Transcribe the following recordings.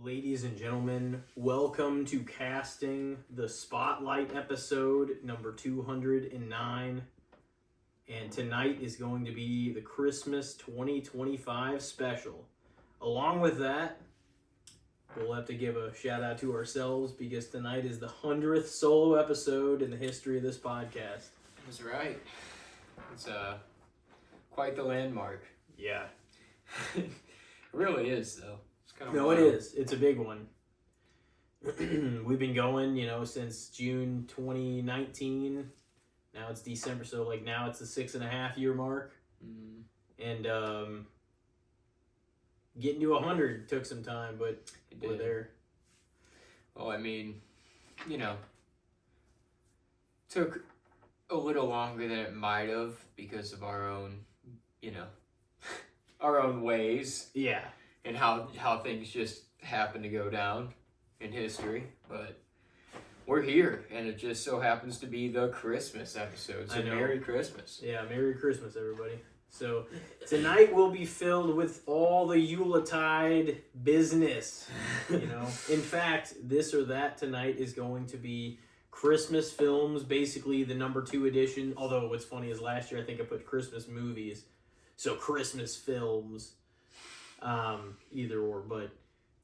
Ladies and gentlemen, welcome to Casting the Spotlight episode number 209. And tonight is going to be the Christmas 2025 special. Along with that, we'll have to give a shout out to ourselves because tonight is the 100th solo episode in the history of this podcast. That's right. It's quite the landmark. Yeah. It really is, though. It's kind of No, wild. it is. It's a big one. We've been going, since June 2019. Now it's December, so now it's the 6.5 year mark. Mm. And getting to 100 took some time, but we're there. Well, took a little longer than it might have because of our own, our own ways. Yeah. And how things just happen to go down in history. But we're here, and it just so happens to be the Christmas episode. So Merry Christmas. Yeah, Merry Christmas, everybody. So tonight will be filled with all the Yuletide business. In fact, this or that tonight is going to be Christmas films, basically the number 2 edition. Although what's funny is last year I think I put Christmas movies. So Christmas films. Either or, but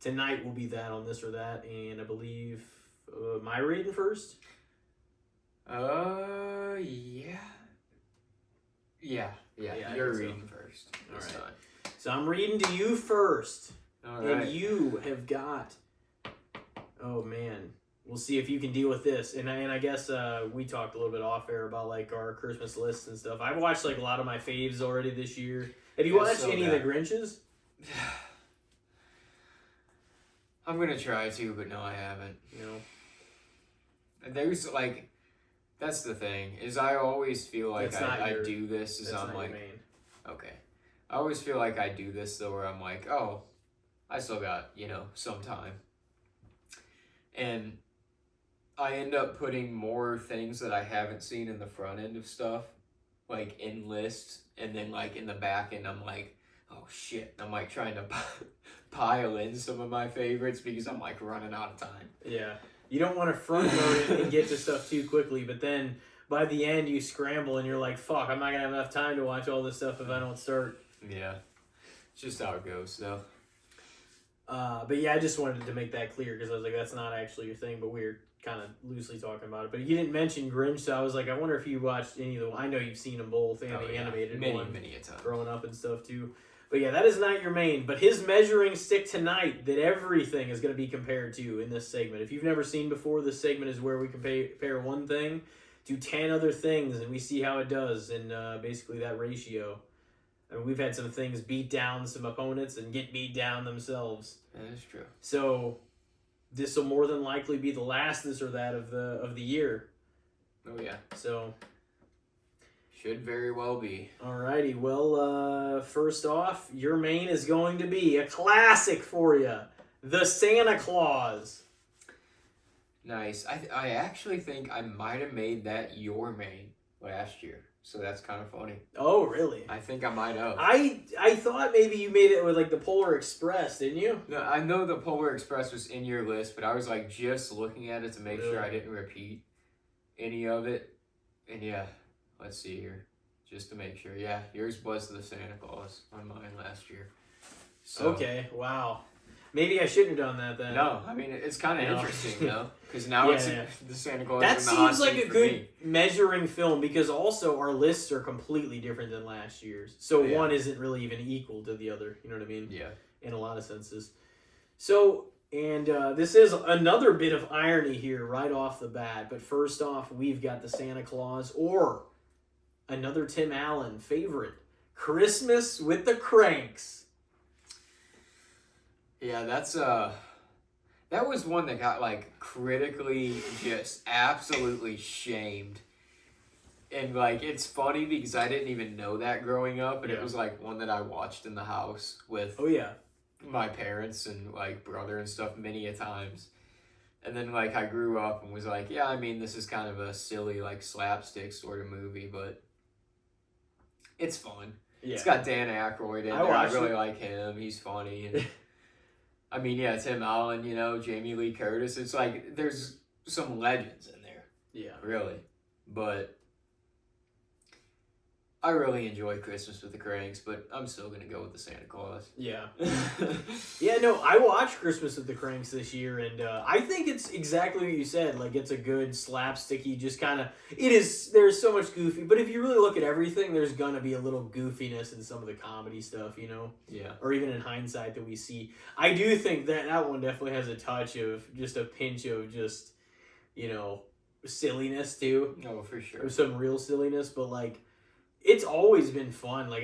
tonight will be that on this or that, and I believe am I reading first? Yeah, you're reading first. All right. So I'm reading to you first. All right. And you have got, oh man, we'll see if you can deal with this. And I guess we talked a little bit off air about our Christmas lists and stuff. I've watched a lot of my faves already this year. Have you watched any of the Grinches? I'm gonna try to, but no, I haven't. There's that's the thing, is I always feel like I do this as I'm like, okay. I always feel like I do this though, where I'm like, oh, I still got, some time. And I end up putting more things that I haven't seen in the front end of stuff, in lists, and then in the back end, I'm like, oh shit, I'm trying to pile in some of my favorites because I'm running out of time. Yeah. You don't want to front load it and get to stuff too quickly, but then by the end you scramble and you're like, fuck, I'm not going to have enough time to watch all this stuff if I don't start. Yeah. It's just how it goes, though. But yeah, I just wanted to make that clear because I was like, that's not actually your thing, but we were kind of loosely talking about it. But you didn't mention Grinch, so I was like, I wonder if you watched any of the... I know you've seen them both, and the animated one. Many a time. Growing up and stuff, too. But yeah, that is not your main. But his measuring stick tonight that everything is going to be compared to in this segment. If you've never seen before, this segment is where we compare one thing to 10 other things, and we see how it does in basically that ratio. I mean, we've had some things beat down some opponents and get beat down themselves. That is true. So this will more than likely be the last this or that of the year. Oh yeah. So should very well be. Alrighty. Well, first off, your main is going to be a classic for you, the Santa Claus. Nice. I actually think I might have made that your main last year. So that's kind of funny. Oh, really? I think I might have. I thought maybe you made it with the Polar Express, didn't you? No, I know the Polar Express was in your list, but I was just looking at it to make sure I didn't repeat any of it. And yeah, let's see here. Just to make sure. Yeah, yours was the Santa Claus on mine last year. So, okay, wow. Maybe I shouldn't have done that then. No, I mean, it's kind of interesting, though. Because now it's the Santa Claus. That seems like a good measuring film because also our lists are completely different than last year's. So one isn't really even equal to the other. You know what I mean? Yeah. In a lot of senses. So, and this is another bit of irony here right off the bat. But first off, we've got the Santa Claus or another Tim Allen favorite, Christmas with the Cranks. Yeah, that was one that got critically just absolutely shamed. And it's funny because I didn't even know that growing up, and it was one that I watched in the house with my parents and brother and stuff many a times. And then I grew up and was yeah, I mean, this is kind of a silly slapstick sort of movie, but it's fun. Yeah. It's got Dan Aykroyd in there. I really like him. He's funny. And I mean, yeah, Tim Allen, you know, Jamie Lee Curtis. It's like there's some legends in there. Yeah. Really. But I really enjoy Christmas with the Cranks, but I'm still going to go with the Santa Claus. Yeah. Yeah, no, I watched Christmas with the Cranks this year, and I think it's exactly what you said. Like, it's a good slapsticky, just kind of, there's so much goofy, but if you really look at everything, there's going to be a little goofiness in some of the comedy stuff, you know? Yeah. Or even in hindsight that we see. I do think that one definitely has a touch of, just a pinch of just, you know, silliness, too. Oh, for sure. Some real silliness, but, like, it's always been fun. Like,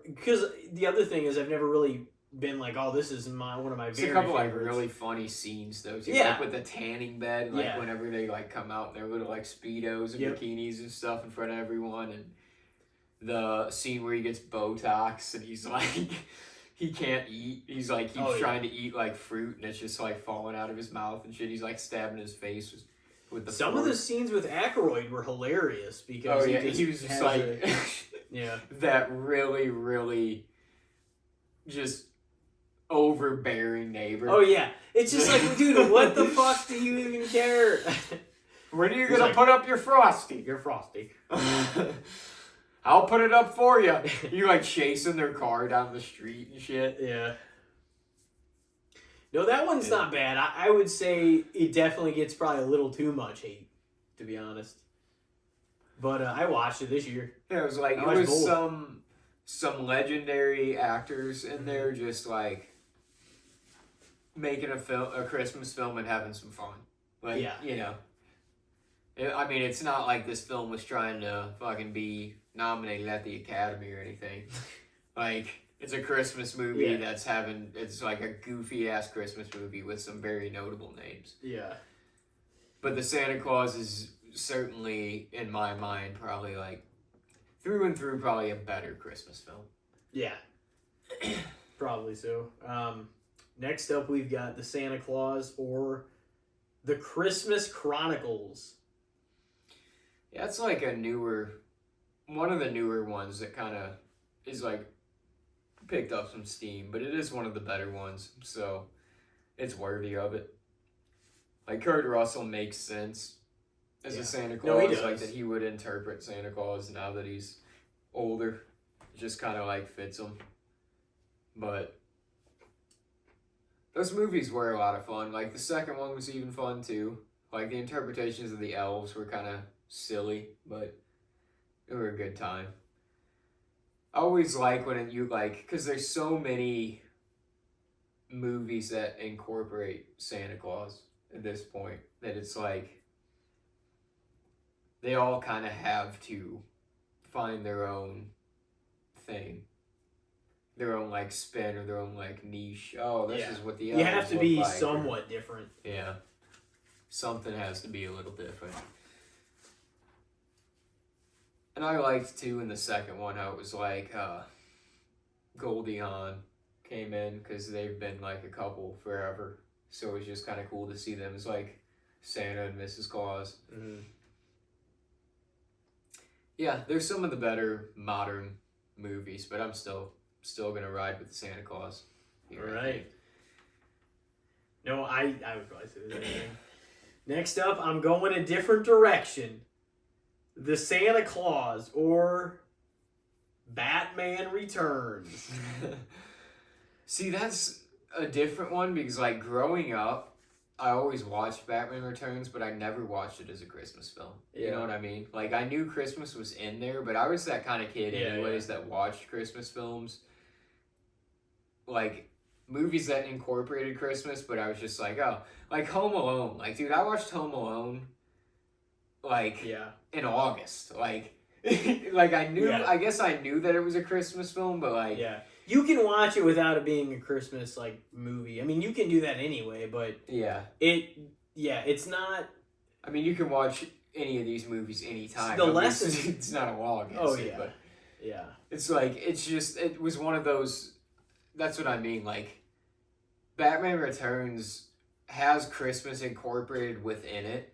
because the other thing is I've never really been like, oh, this is one of my It's very a couple favorites. like really funny scenes though too. Yeah. Like with the tanning bed, like whenever they like come out in their little like Speedos and bikinis and stuff in front of everyone, and the scene where he gets Botox and he's like he can't eat. He's like keeps trying to eat like fruit and it's just like falling out of his mouth and shit. He's like stabbing his face with the Some of the scenes with Aykroyd were hilarious because he was just like that really, really just overbearing neighbor. Oh yeah. It's just like, dude, what the fuck do you even care? When are you gonna put up your Frosty? Your Frosty. I'll put it up for you. You like chasing their car down the street and shit. Yeah. No, that one's not bad. I would say it definitely gets probably a little too much hate, to be honest. But I watched it this year. Yeah, it was like it was some legendary actors in there, just like making a Christmas film and having some fun. Like, you know, I mean, it's not like this film was trying to fucking be nominated at the Academy or anything. Like, it's a Christmas movie it's like a goofy ass Christmas movie with some very notable names. Yeah. But the Santa Claus is certainly, in my mind, probably like through and through, probably a better Christmas film. Yeah. Probably so. Next up, we've got the Santa Claus or the Christmas Chronicles. Yeah, it's like one of the newer ones that kind of is like picked up some steam, but it is one of the better ones, so it's worthy of it. Like, Kurt Russell makes sense as a Santa Claus. No, he does. Like, that he would interpret Santa Claus now that he's older. It just kind of like fits him. But those movies were a lot of fun. Like, the second one was even fun too. Like, the interpretations of the elves were kind of silly, but they were a good time. I always like when because there's so many movies that incorporate Santa Claus at this point that it's like they all kind of have to find their own thing, their own like spin or their own like niche. Oh, this is what the elves you have to be like, somewhat different. Yeah, something has to be a little different. And I liked, too, in the second one, how it was like Goldie Hawn came in because they've been, like, a couple forever. So it was just kind of cool to see them as, like, Santa and Mrs. Claus. Mm-hmm. Yeah, there's some of the better modern movies, but I'm still going to ride with Santa Claus. All right. No, I would probably say the same thing. Next up, I'm going a different direction. The Santa Claus or Batman Returns. See, that's a different one because, like, growing up, I always watched Batman Returns, but I never watched it as a Christmas film. You know what I mean? Like, I knew Christmas was in there, but I was that kind of kid anyways that watched Christmas films. Like, movies that incorporated Christmas, but I was just like, oh. Like, Home Alone. Like, dude, I watched Home Alone like in August, like I knew I guess I knew that it was a Christmas film, but like you can watch it without it being a Christmas like movie. I mean, you can do that anyway, but it's not. I mean, you can watch any of these movies anytime. The lessons, it's not a law against it, but it's like it was one of those. That's what I mean. Like, Batman Returns has Christmas incorporated within it.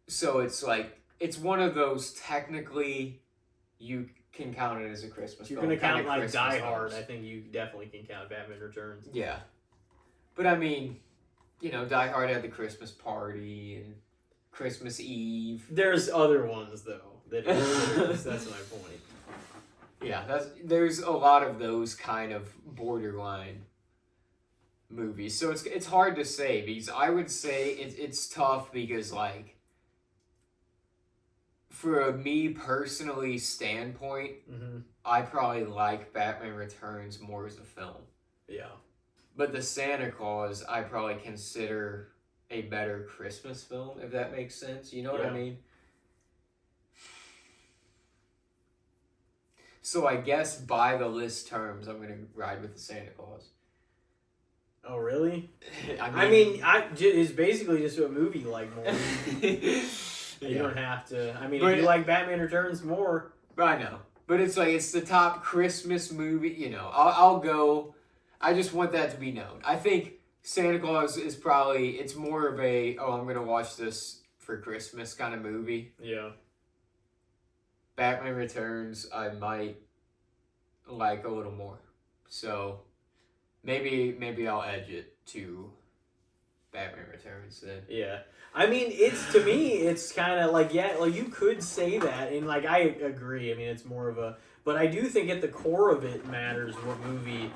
So it's like, it's one of those technically can count it as a Christmas film. film. You're gonna count like Die Hard. I think you definitely can count Batman Returns. Yeah, but I mean, you know, Die Hard had the Christmas party and Christmas Eve. There's other ones though. That's my point. Yeah, there's a lot of those kind of borderline movies. So it's hard to say because I would say it's tough because like for a me personally standpoint, I probably like Batman Returns more as a film. Yeah. But the Santa Claus I probably consider a better Christmas film, if that makes sense. You know what I mean? So I guess by the list terms, I'm gonna ride with the Santa Claus. Oh really? I mean, it's basically just a movie like more. You don't have to. I mean, if you like Batman Returns more, I know. But it's like it's the top Christmas movie. You know, I'll go. I just want that to be known. I think Santa Claus is probably it's more of a I'm gonna watch this for Christmas kind of movie. Yeah. Batman Returns, I might like a little more. So maybe I'll edge it to Batman Returns then. Yeah. I mean, to me, it's kind of like, you could say that, and like, I agree. I mean, it's more of a, but I do think at the core of it matters what movie.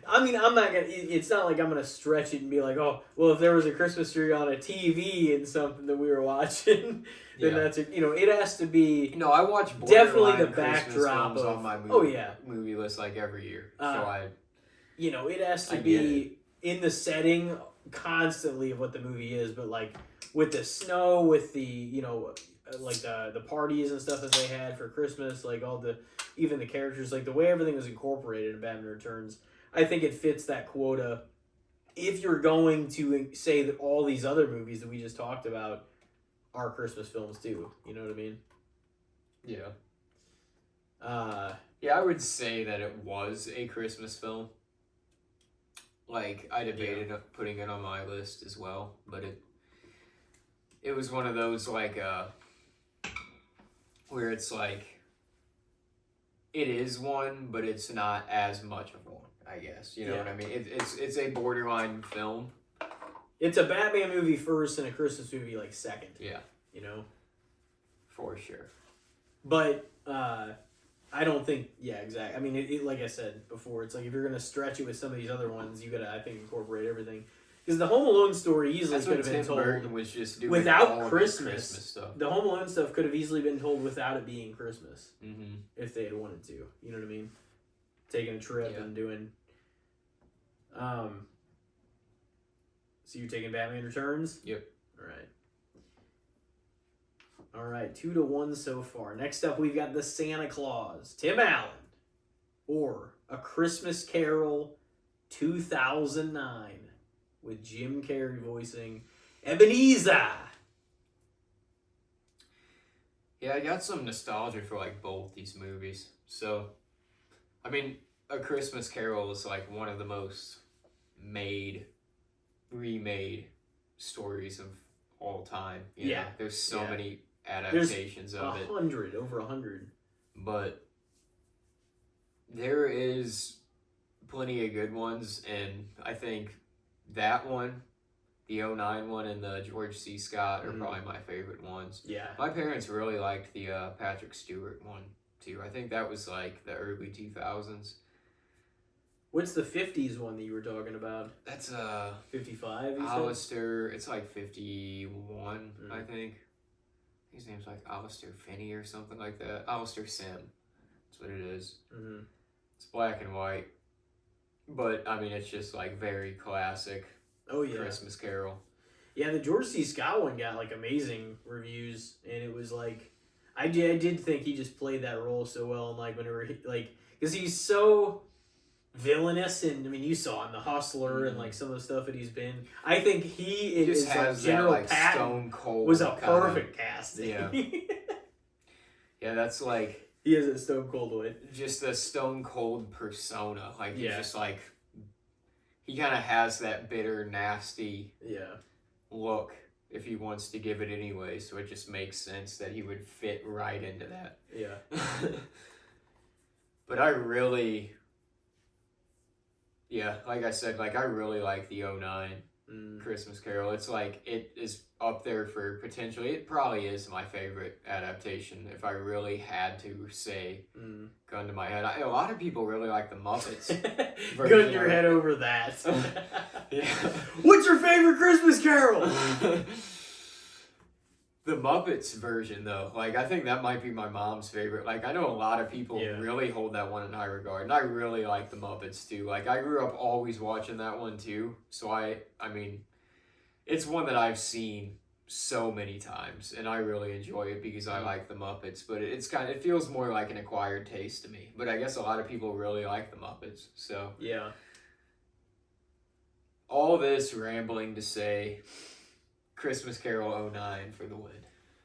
I mean, it's not like I'm going to stretch it and be like, oh, well, if there was a Christmas tree on a TV and something that we were watching, then that's, it has to be. No, I watch definitely the Christmas backdrop films of, on my movie list like every year. It has to be in the setting constantly of what the movie is, but like with the snow, with the, like the parties and stuff that they had for Christmas, like even the characters, like the way everything was incorporated in Batman Returns, I think it fits that quota. If you're going to say that all these other movies that we just talked about are Christmas films too, you know what I mean? Yeah. I would say that it was a Christmas film. Like, I debated putting it on my list as well, but it was one of those, like, where it's like, it is one, but it's not as much of one, I guess. You know what I mean? It's a borderline film. It's a Batman movie first and a Christmas movie, like, second. Yeah. You know? For sure. But, I don't think, exactly. I mean, like I said before, it's like if you're going to stretch it with some of these other ones, you got to, I think, incorporate everything. Because the Home Alone story easily could have been told Burton was just doing without Christmas stuff. The Home Alone stuff could have easily been told without it being Christmas, if they had wanted to. You know what I mean? Taking a trip and doing. So you're taking Batman Returns? Yep. All right, 2-1 so far. Next up, we've got The Santa Claus, Tim Allen, or A Christmas Carol 2009, with Jim Carrey voicing Ebenezer. Yeah, I got some nostalgia for like both these movies. So, I mean, A Christmas Carol is like one of the most remade stories of all time. You know? There's so many adaptations of it. Over 100. But there is plenty of good ones, and I think that one, the 2009 one, and the George C. Scott are probably my favorite ones. Yeah. My parents really liked the Patrick Stewart one, too. I think that was like the early 2000s. What's the 50s one that you were talking about? That's 55, you Alistair, it's like 51, I think. His name's like Alistair Finney or something like that. Alistair Sim. That's what it is. It's black and white. But, I mean, it's just like very classic Christmas Carol. Yeah, the George C. Scott one got like amazing reviews. And it was like, I did think he just played that role so well. And like, whenever, because he's so villainous, and I mean, you saw in The Hustler and like some of the stuff that he's been. I think he just has General that, like, Patton Stone Cold was a perfect casting. Yeah, that's like he has a Stone Cold way. Just a Stone Cold persona. Like he's just like he kind of has that bitter, nasty look if he wants to give it anyway. So it just makes sense that he would fit right into that. Yeah. But I really, yeah, like I said, like I really like the '09 Christmas Carol. It's like, it is up there for potentially, it probably is my favorite adaptation if I really had to say, gun to my head. A lot of people really like the Muppets. Gun your head over that. Yeah. What's your favorite Christmas Carol? The Muppets version, though, like, I think that might be my mom's favorite. Like, I know a lot of people really hold that one in high regard, and I really like the Muppets, too. Like, I grew up always watching that one, too, so I mean, it's one that I've seen so many times, and I really enjoy it because I like the Muppets, but it feels more like an acquired taste to me. But I guess a lot of people really like the Muppets, so. Yeah. All this rambling to say, Christmas Carol '09 for the win.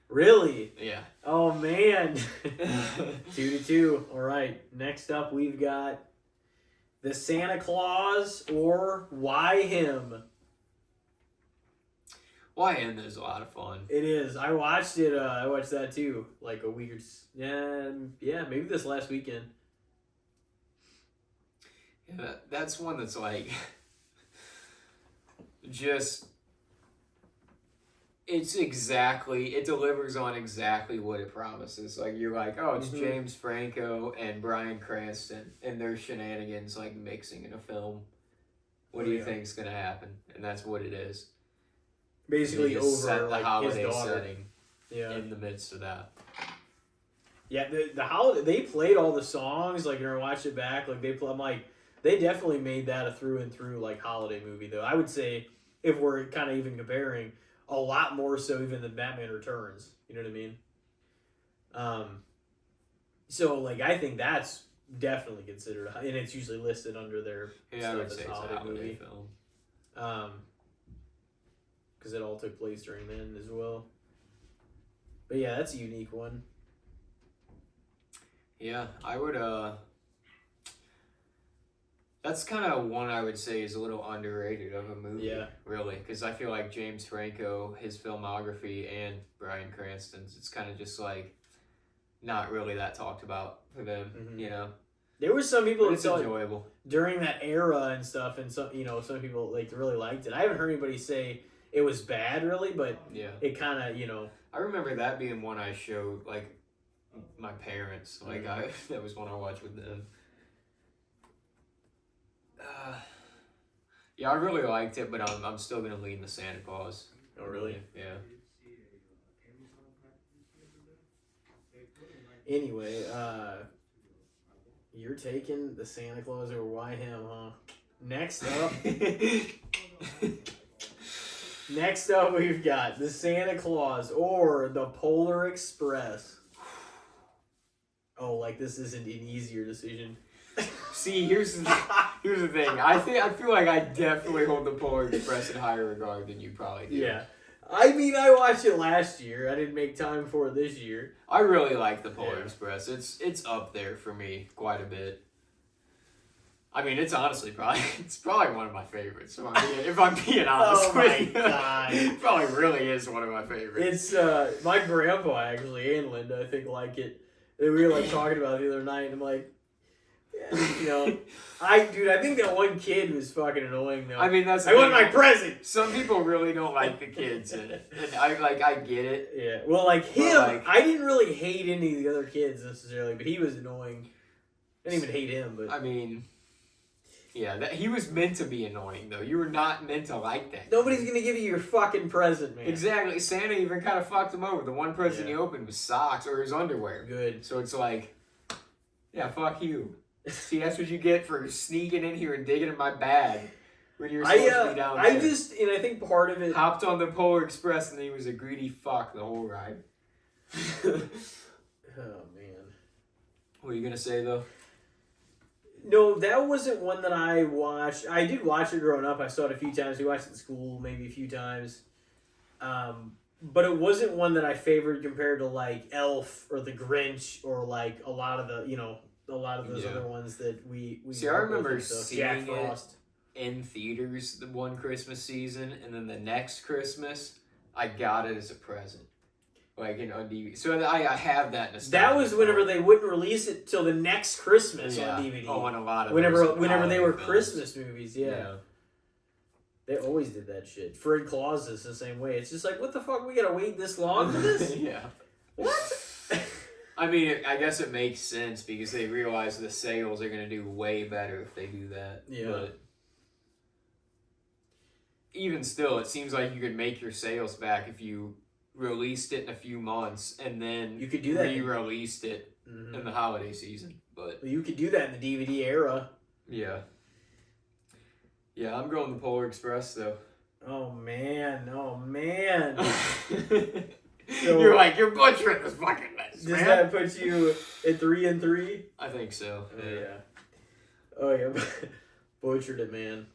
Really? Yeah. Oh, man. 2-2. All right. Next up, we've got The Santa Claus or Why Him? Why Him is a lot of fun. It is. I watched it. I watched that too. Like a week or yeah, maybe this last weekend. Yeah, that's one that's like just. It delivers on exactly what it promises. Like, you're like, oh, it's James Franco and Bryan Cranston and their shenanigans, like, mixing in a film. What do you think's gonna happen? And that's what it is. Basically over set the holiday his daughter. setting in the midst of that. Yeah, the holiday, they played all the songs, like, when I watched it back, like, I'm like, they definitely made that a through and through, like, holiday movie, though. I would say, if we're kind of even comparing, a lot more so even than Batman Returns. You know what I mean? So, like, I think that's definitely considered, and it's usually listed under their I would say it's a holiday film. Because it all took place during then as well. But yeah, that's a unique one. Yeah, I would, that's kind of one I would say is a little underrated of a movie, really, because I feel like James Franco, his filmography, and Bryan Cranston's, it's kind of just like not really that talked about for them, you know. There was some people that thought enjoyable during that era and stuff, and some people like really liked it. I haven't heard anybody say it was bad, really, but it kind of I remember that being one I showed like my parents, like that was one I watched with them. Yeah, I really liked it, but I'm still gonna lean the Santa Claus. Oh, really? Yeah. Anyway, you're taking the Santa Claus over Why Him, huh? Next up, we've got the Santa Claus or the Polar Express. Oh, like this isn't an easier decision. See, here's the thing. I feel like I definitely hold the Polar Express in higher regard than you probably do. Yeah. I mean, I watched it last year. I didn't make time for it this year. I really like the Polar Express. It's up there for me quite a bit. I mean, it's honestly probably one of my favorites. If I'm being honest with you. God. It probably really is one of my favorites. It's my grandpa actually and Linda I think like it. We were like talking about it the other night, and I'm like, I think that one kid was fucking annoying though. I mean, I want my present. Some people really don't like the kids, and I get it. Yeah, well, like him, I didn't really hate any of the other kids necessarily, but he was annoying. I didn't even hate him, but I mean, yeah, he was meant to be annoying though. You were not meant to like that. Nobody's gonna give you your fucking present, man. Exactly. Santa even kind of fucked him over. The one present he opened was socks or his underwear. Good. So it's like, yeah, fuck you. See, that's what you get for sneaking in here and digging in my bag when you're supposed to be down there. I think part of it... Hopped on the Polar Express and he was a greedy fuck the whole ride. Oh, man. What are you going to say, though? No, that wasn't one that I watched. I did watch it growing up. I saw it a few times. We watched it at school maybe a few times. But it wasn't one that I favored compared to, like, Elf or The Grinch or, like, a lot of the, a lot of those other ones that we see. I remember seeing Jack Frost in theaters the one Christmas season, and then the next Christmas I got it as a present. like on DVD. So I have that nostalgia. That was whenever they wouldn't release it till the next Christmas on DVD. Oh, on a lot of whenever they were films. Christmas movies, yeah. They always did that shit. Fred Claus is the same way. It's just like, what the fuck? We gotta wait this long for this? Yeah. What? I mean, I guess it makes sense because they realize the sales are gonna do way better if they do that. Yeah. But even still, it seems like you could make your sales back if you released it in a few months and then you could do that. Re-released it in the holiday season. But you could do that in the DVD era. Yeah. Yeah, I'm going the Polar Express though. Oh man. So, you're like, you're butchering this fucking mess. Does that put you at 3-3? I think so. Oh yeah. Butchered it, man.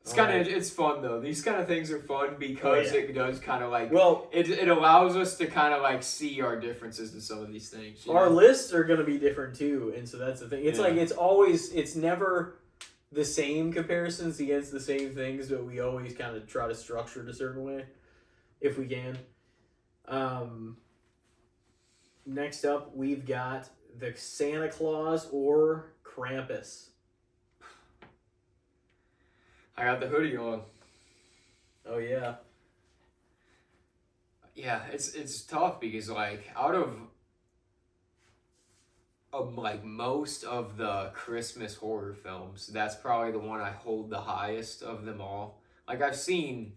It's kind of it's fun though. These kind of things are fun because it does kind of like it allows us to kind of like see our differences in some of these things. Our lists are gonna be different too, and so that's the thing. It's like it's never the same comparisons against the same things, but we always kind of try to structure it a certain way if we can. Next up, we've got the Santa Claus or Krampus. I got the hoodie on. Oh yeah. Yeah, it's tough because like out of like most of the Christmas horror films, that's probably the one I hold the highest of them all. Like I've seen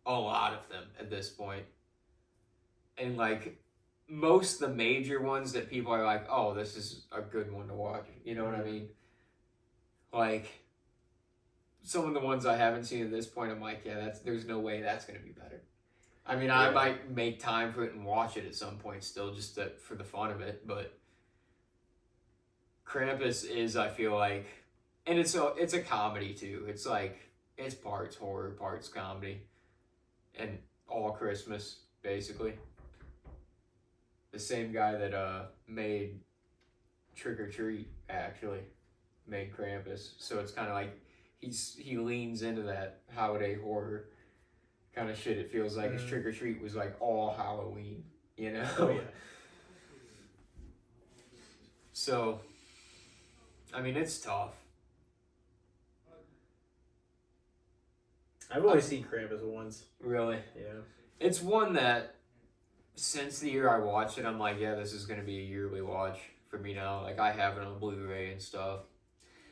a lot of them at this point. And like most of the major ones that people are like, oh, this is a good one to watch. You know what I mean? Like some of the ones I haven't seen at this point, I'm like, yeah, there's no way that's going to be better. I mean, I might make time for it and watch it at some point still, just for the fun of it. But Krampus is, I feel like, and it's a comedy too. It's like it's parts horror, parts comedy, and all Christmas basically. The same guy that made Trick or Treat actually made Krampus, so it's kind of like. He leans into that holiday horror kind of shit. It feels like his Trick or Treat was like all Halloween, you know? Oh, yeah. So, I mean, it's tough. I've only seen Krampus once. Really? Yeah. It's one that, since the year I watched it, I'm like, yeah, this is going to be a yearly watch for me now. Like, I have it on Blu-ray and stuff.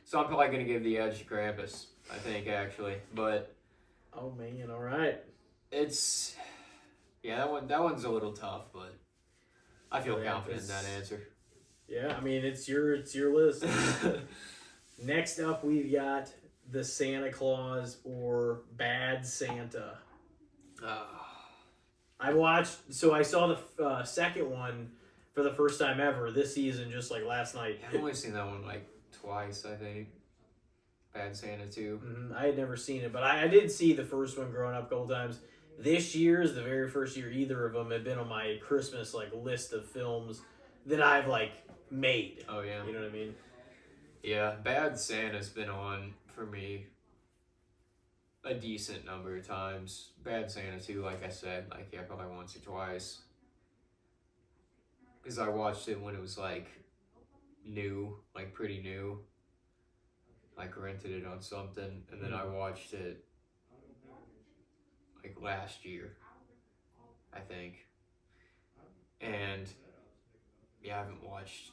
So I'm probably going to give the edge to Krampus, I think, actually. But... Oh, man, all right. It's... Yeah, that one's a little tough, but I feel confident in that answer. Yeah, I mean, it's your list. Next up, we've got the Santa Claus or Bad Santa. I saw the second one for the first time ever this season, just like last night. I've only seen that one like twice, I think. Bad Santa 2. Mm-hmm. I had never seen it, but I did see the first one growing up a couple times. This year is the very first year either of them have been on my Christmas like list of films that I've like made. Oh yeah, you know what I mean? Yeah, Bad Santa's been on for me a decent number of times. Bad Santa 2, like I said, like yeah, probably once or twice. Because I watched it when it was like new, like pretty new. Like rented it on something, and then I watched it like last year, I think. And yeah, I haven't watched.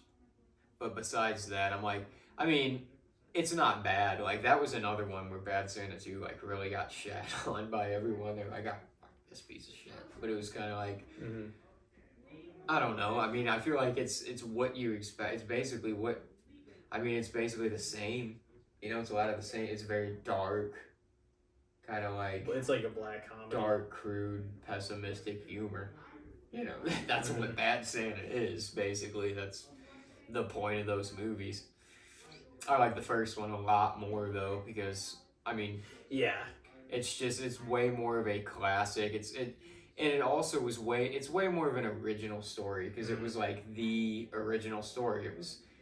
But besides that, I'm like, I mean, it's not bad. Like that was another one where Bad Santa 2 like really got shat on by everyone. They're like, fuck this piece of shit. But it was kind of like, I don't know. I mean, I feel like it's what you expect. It's basically it's basically the same. You know, it's a lot of the same. It's very dark, kind of like... It's like a black comedy. Dark, crude, pessimistic humor. You know, that's what Bad Santa is, basically. That's the point of those movies. I like the first one a lot more, though, because, I mean... Yeah. It's way more of a classic. And it also was it's way more of an original story, because it was like the original story.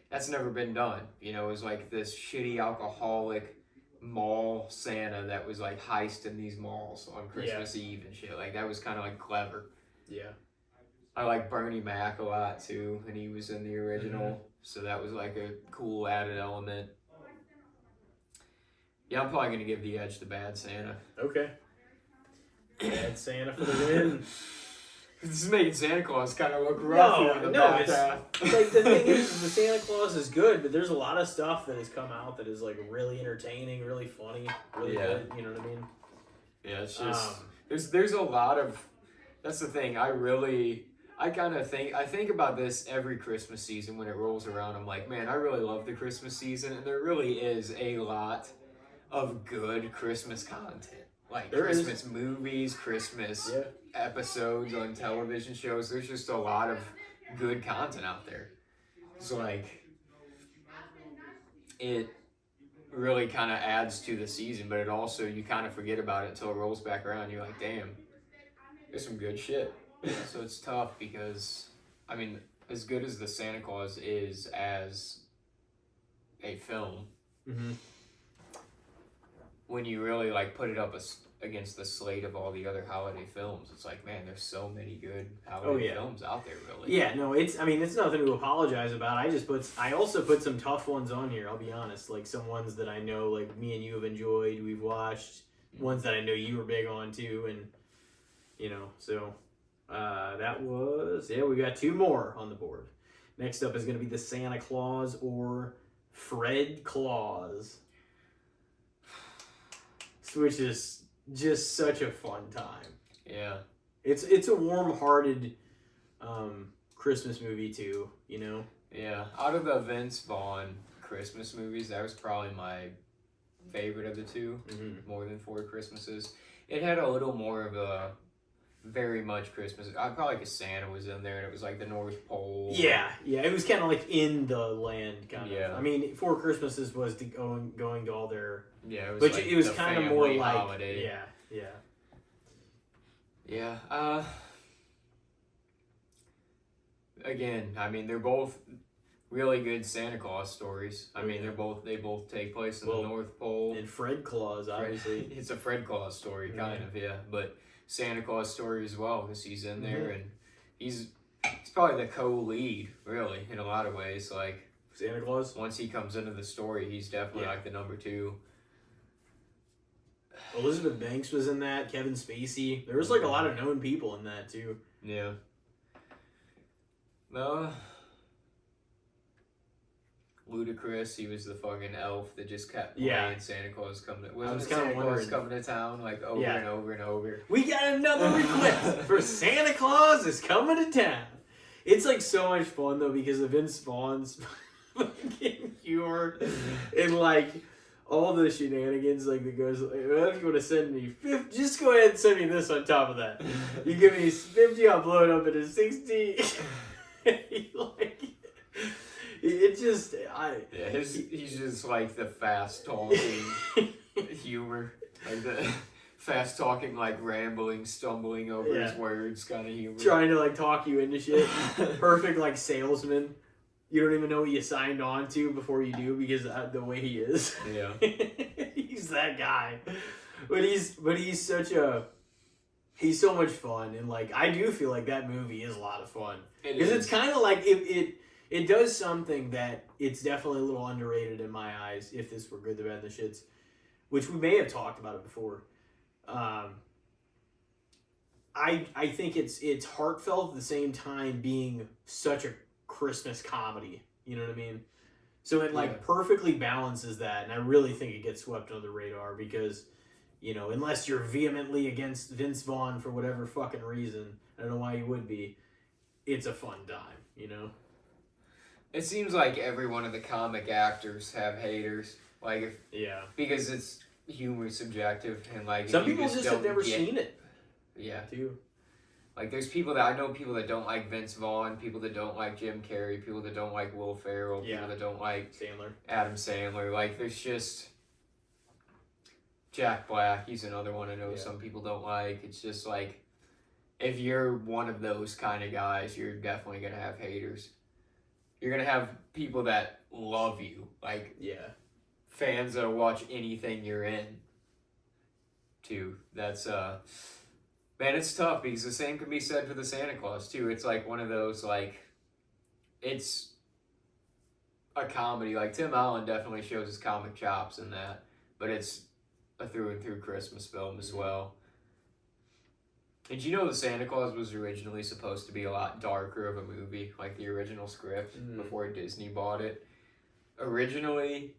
That's never been done. You know, it was like this shitty alcoholic mall mall Santa that was like heisting these malls on Christmas Eve and shit. Like that was kind of like clever. Yeah. I like Bernie Mac a lot too, and he was in the original, so that was like a cool added element. Yeah, I'm probably gonna give the edge to Bad Santa. Okay. Bad Santa for the win. This is making Santa Claus kind of look rough. No, it's like the thing is, the Santa Claus is good, but there's a lot of stuff that has come out that is like really entertaining, really funny, really good. You know what I mean? Yeah, it's just there's a lot of. That's the thing. I think about this every Christmas season when it rolls around. I'm like, man, I really love the Christmas season, and there really is a lot of good Christmas content. Like Christmas movies, Christmas episodes on television shows. There's just a lot of good content out there. It's like it really kind of adds to the season, but it also, you kind of forget about it until it rolls back around. You're like, damn, there's some good shit. So it's tough because, I mean, as good as the Santa Claus is as a film, when you really like put it up against the slate of all the other holiday films, it's like, man, there's so many good holiday films out there, really. Yeah, no, it's nothing to apologize about. I also put some tough ones on here, I'll be honest. Like some ones that I know, like me and you have enjoyed, we've watched, ones that I know you were big on too, and you know, so that was, we got two more on the board. Next up is going to be the Santa Claus or Fred Claus, which is just such a fun time. Yeah. It's a warm-hearted Christmas movie too, you know? Yeah. Out of the Vince Vaughn Christmas movies, that was probably my favorite of the two, more than Four Christmases. It had a little more of a very much Christmas. I probably because Santa was in there and it was like the North Pole. Yeah, it was kind of like in the land kind of. I mean, Four Christmases was going to all their. Yeah, it was. But like it was kind of more like holiday. Yeah. Again, I mean, they're both really good Santa Claus stories. I mean, they both take place in the North Pole. And Fred Claus, obviously. It's a Fred Claus story, kind of, but Santa Claus story as well, because he's in there and he's probably the co-lead, really, in a lot of ways. Like Santa Claus. Once he comes into the story, he's definitely like the number two. Elizabeth Banks was in that. Kevin Spacey. There was like a lot of known people in that too. Yeah. No. Ludacris, he was the fucking elf that just kept playing Santa Claus coming to Santa Claus coming to town like over and over and over. We got another request for Santa Claus is coming to town. It's like so much fun though because of Vince Vaughn's fucking humor and like all the shenanigans like that goes like, well, if you want to send me 50, just go ahead and send me this on top of that. You give me 50, I'll blow it up into 60. Like it just, he's just like the fast talking humor, like the fast talking, like rambling, stumbling over his words kind of humor. Trying to like talk you into shit. Perfect like salesman. You don't even know what you signed on to before you do because the way he is. Yeah, he's that guy. But he's so much fun and like I do feel like that movie is a lot of fun because it's kind of like it does something that it's definitely a little underrated in my eyes. If this were Good, the Bad, and the Shits, which we may have talked about it before. I think it's heartfelt at the same time being such a Christmas comedy. You know what I mean? So it like perfectly balances that, and I really think it gets swept under the radar because, you know, unless you're vehemently against Vince Vaughn for whatever fucking reason, I don't know why you would be. It's a fun time, you know. It seems like every one of the comic actors have haters, like because it's humor subjective and like some people just have never seen it. Yeah, too. Like there's people that don't like Vince Vaughn, people that don't like Jim Carrey, people that don't like Will Ferrell, people that don't like Adam Sandler. Like there's just Jack Black. He's another one I know some people don't like. It's just like if you're one of those kind of guys, you're definitely gonna have haters. You're gonna have people that love you, like fans that'll watch anything you're in. too. That's man, it's tough because the same can be said for the Santa Claus too. It's like one of those like, it's a comedy. Like Tim Allen definitely shows his comic chops in that, but it's a through and through Christmas film as well. Did you know the Santa Claus was originally supposed to be a lot darker of a movie, like the original script, before Disney bought it? Originally,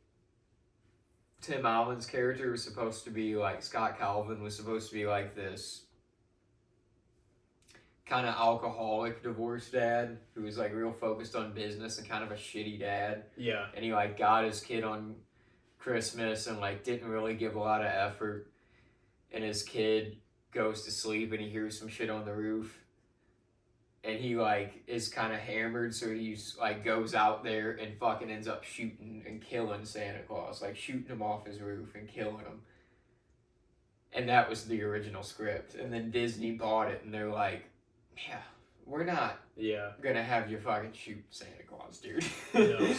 Tim Allen's character was supposed to be like, Scott Calvin was supposed to be like this kind of alcoholic divorced dad who was like real focused on business and kind of a shitty dad. Yeah. And he like got his kid on Christmas and like didn't really give a lot of effort. And his kid goes to sleep and he hears some shit on the roof. And he like is kind of hammered, so he's like goes out there and fucking ends up shooting and killing Santa Claus, like shooting him off his roof and killing him. And that was the original script. And then Disney bought it and they're like, yeah, we're not gonna have you fucking shoot Santa Claus, dude. No.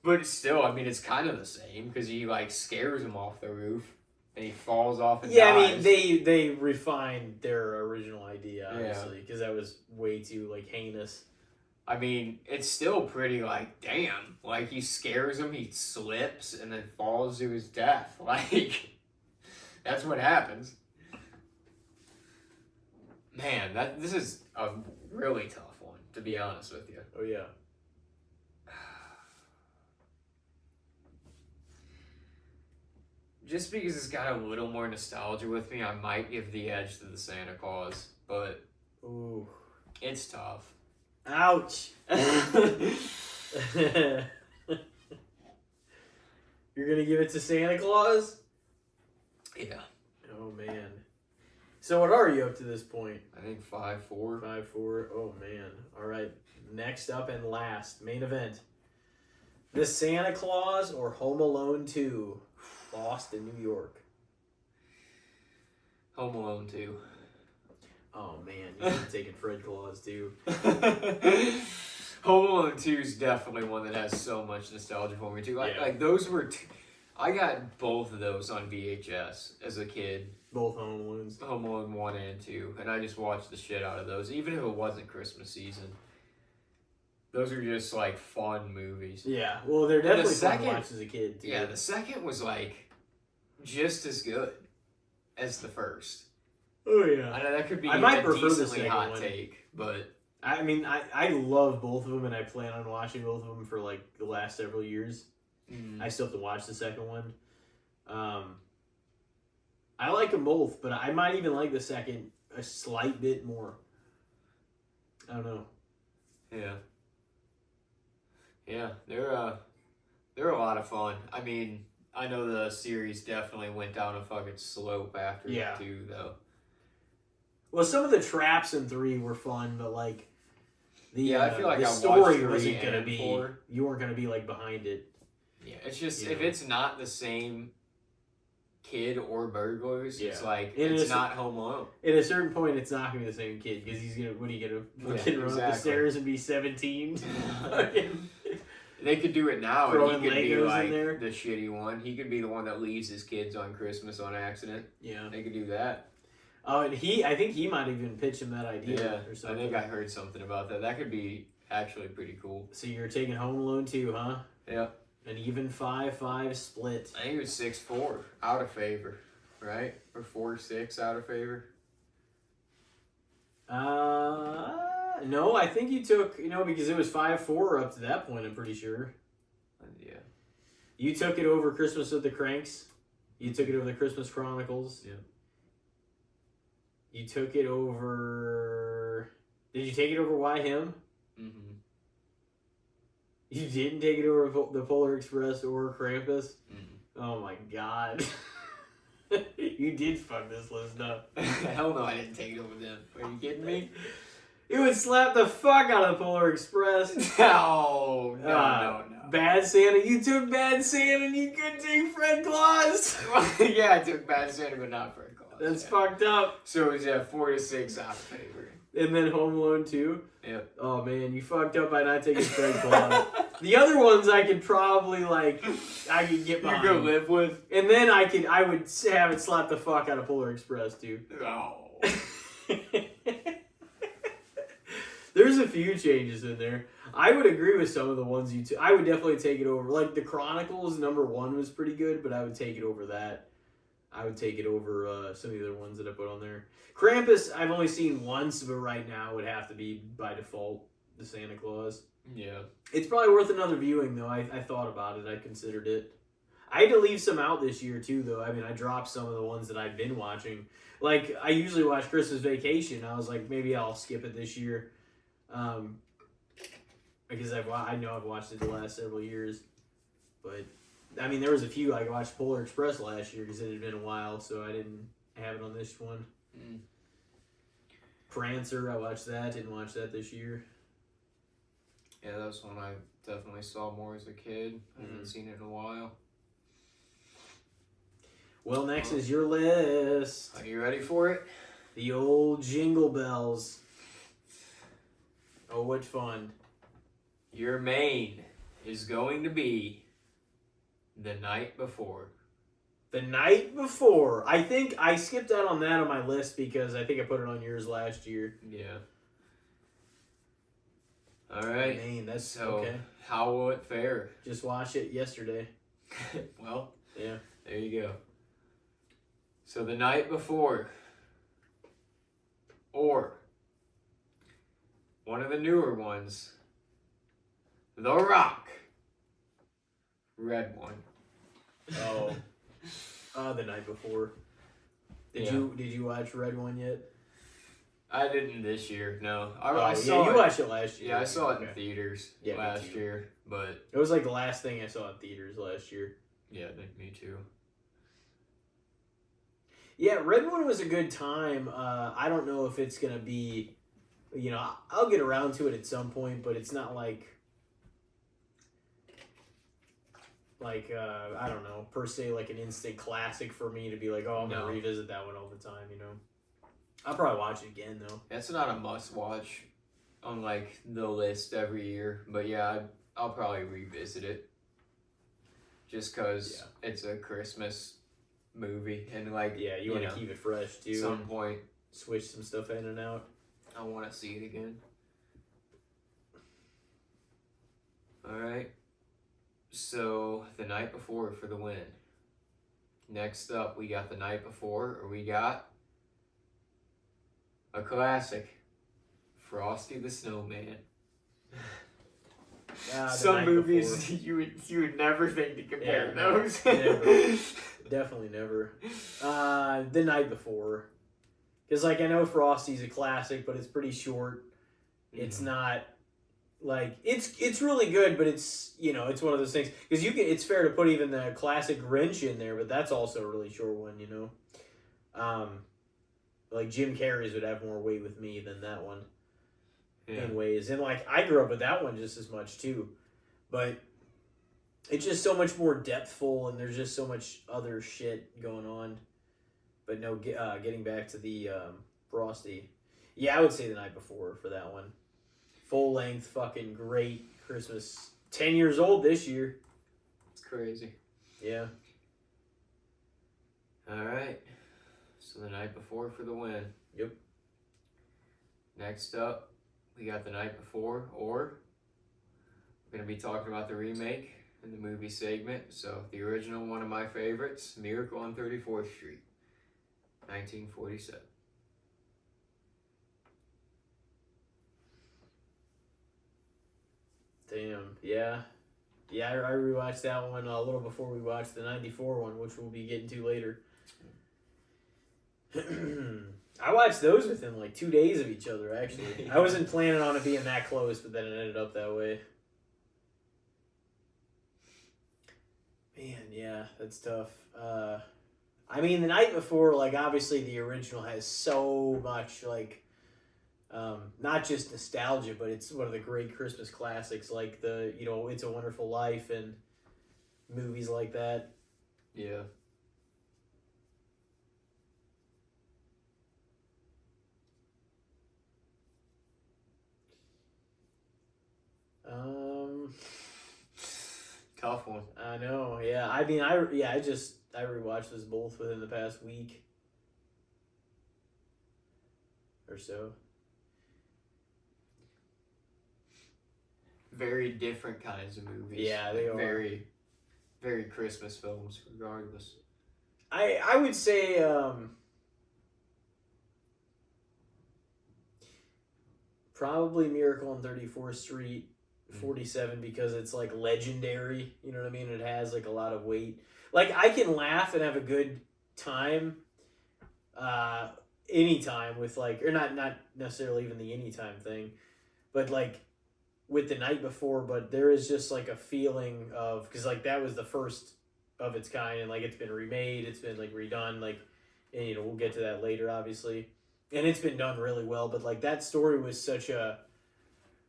But still, I mean, it's kind of the same because he like scares him off the roof and he falls off and dies. I mean, they refined their original idea, obviously, because that was way too like heinous. I mean, it's still pretty like, damn, like he scares him, he slips and then falls to his death. Like, that's what happens. Man, this is a really tough one, to be honest with you. Oh, yeah. Just because it's got a little more nostalgia with me, I might give the edge to the Santa Claus, but ooh, it's tough. Ouch. You're gonna give it to Santa Claus? Yeah. Oh, man. So what are you up to this point? I think 5-4. 5-4. Oh, man. All right. Next up and last, main event. The Santa Claus or Home Alone 2, Lost in New York. Home Alone 2. Oh, man. You're taking Fred Claus, too. Home Alone 2 is definitely one that has so much nostalgia for me, too. Like those were... I got both of those on VHS as a kid. Both Home Alones. Home Alone 1 and 2. And I just watched the shit out of those, even if it wasn't Christmas season. Those are just, like, fun movies. Yeah, well, they're definitely fun to watch as a kid, too. Yeah, the second was, like, just as good as the first. Oh, yeah. I know that could be I might a prefer the decently second hot one. take, but... I mean, I love both of them, and I plan on watching both of them for, like, the last several years. I still have to watch the second one. I like them both, but I might even like the second a slight bit more. I don't know. Yeah. Yeah, they're a lot of fun. I mean, I know the series definitely went down a fucking slope after 2, though. Well, some of the traps in 3 were fun, but like I feel like the I story watched wasn't 3 gonna and be. 4. You weren't gonna be like behind it. Yeah, it's just if it's not the same kid or burglars, it's like it's not Home Alone. At a certain point, it's not gonna be the same kid because he's gonna. What are you gonna fucking run up the stairs and be 17? They could do it now, and he could be Legos like in there. the shitty one. He could be the one that leaves his kids on Christmas on accident. Yeah, they could do that. Oh, and I think he might even pitch him that idea or something. I think I heard something about that. That could be actually pretty cool. So you're taking Home Alone 2, huh? Yeah. An even 5-5 split. I think it was 6-4 out of favor, right? Or 4-6 out of favor. No, I think you took, because it was 5-4 up to that point, I'm pretty sure. Yeah. You took it over Christmas with the Cranks. You took it over the Christmas Chronicles. Yeah. You took it over... Did you take it over Why Him? Mm-hmm. You didn't take it over the Polar Express or Krampus? Mm-hmm. Oh my god. You did fuck this list up. Hell no, I didn't take it over them. Are you kidding me? It would slap the fuck out of the Polar Express. No. Bad Santa. You took Bad Santa and you couldn't take Fred Claus. Yeah, I took Bad Santa, but not Fred Claus. That's fucked up. So it was 4-6 out of favor. And then Home Alone 2. Yep. Oh man, you fucked up by not taking Straight Claw. The other ones I could probably I could get behind. You could live with. And then I would have it slap the fuck out of Polar Express too. Oh. There's a few changes in there. I would agree with some of the ones you I would definitely take it over. Like the Chronicles #1 was pretty good, but I would take it over that. I would take it over some of the other ones that I put on there. Krampus, I've only seen once, but right now it would have to be by default the Santa Claus. Yeah. It's probably worth another viewing though. I thought about it. I considered it. I had to leave some out this year too though. I mean, I dropped some of the ones that I've been watching. Like I usually watch Christmas Vacation. I was like, maybe I'll skip it this year. Because I know I've watched it the last several years, but I mean there was a few. I watched Polar Express last year because it had been a while, so I didn't have it on this one. Prancer, I watched that. Didn't watch that this year. Yeah, that's one I definitely saw more as a kid. I haven't seen it in a while. Well, next is your list. Are you ready for it? The old Jingle Bells. Oh, what fun. Your main is going to be The Night Before. The Night Before. I think I skipped out on that on my list because I think I put it on yours last year. Yeah. All right. Man, that's so, okay. How will it fare? Just watched it yesterday. Well, yeah. There you go. So The Night Before. Or one of the newer ones. The Rock. Red one. Oh. The Night Before. Did you watch Red One yet? I didn't this year, no. I saw you watched it last year. Yeah, I saw it in theaters last last year, but... It was like the last thing I saw in theaters last year. Yeah, I think me too. Yeah, Red One was a good time. I don't know if it's going to be... You know, I'll get around to it at some point, but it's not like... I don't know, per se, like an instant classic for me to be like, oh, I'm going to revisit that one all the time, you know? I'll probably watch it again, though. It's not a must-watch on, like, the list every year. But, yeah, I'll probably revisit it. Just because it's a Christmas movie. And, like, yeah, you want to keep it fresh, too. At some point. Switch some stuff in and out. I want to see it again. Alright. So, The Night Before for the win. Next up, we got The Night Before, or we got a classic, Frosty the Snowman. Some movies you would never think to compare those. Never. Definitely never. The Night Before. Because, like, I know Frosty's a classic, but it's pretty short. It's not... Like it's really good, but it's it's one of those things because it's fair to put even the classic Grinch in there, but that's also a really short one, like Jim Carrey's would have more weight with me than that one in ways, and like I grew up with that one just as much too, but it's just so much more depthful and there's just so much other shit going on. But no, getting back to the Frosty, I would say The Night Before for that one. Full length, fucking great Christmas. 10 years old this year. It's crazy. Yeah. Alright. So The Night Before for the win. Yep. Next up, we got The Night Before, or we're going to be talking about the remake in the movie segment. So the original, one of my favorites, Miracle on 34th Street, 1947. Damn, yeah. Yeah, I rewatched that one a little before we watched the 94 one, which we'll be getting to later. I watched those within like 2 days of each other, actually. I wasn't planning on it being that close, but then it ended up that way. Man, yeah, that's tough. I mean, The Night Before, like, obviously the original has so much, like... not just nostalgia, but it's one of the great Christmas classics, like the It's a Wonderful Life and movies like that. Yeah. tough one. I know. Yeah. I mean, I rewatched those both within the past week or so. Very different kinds of movies. Yeah, they are. Very, very Christmas films, regardless. I would say probably Miracle on 34th Street, 47, because it's like legendary. You know what I mean? It has like a lot of weight. Like I can laugh and have a good time, anytime with like, or not necessarily even the anytime thing, but like with The Night Before. But there is just like a feeling of, because like that was the first of its kind, and like it's been remade, it's been like redone, like, and you know we'll get to that later, obviously, and it's been done really well. But like that story was such a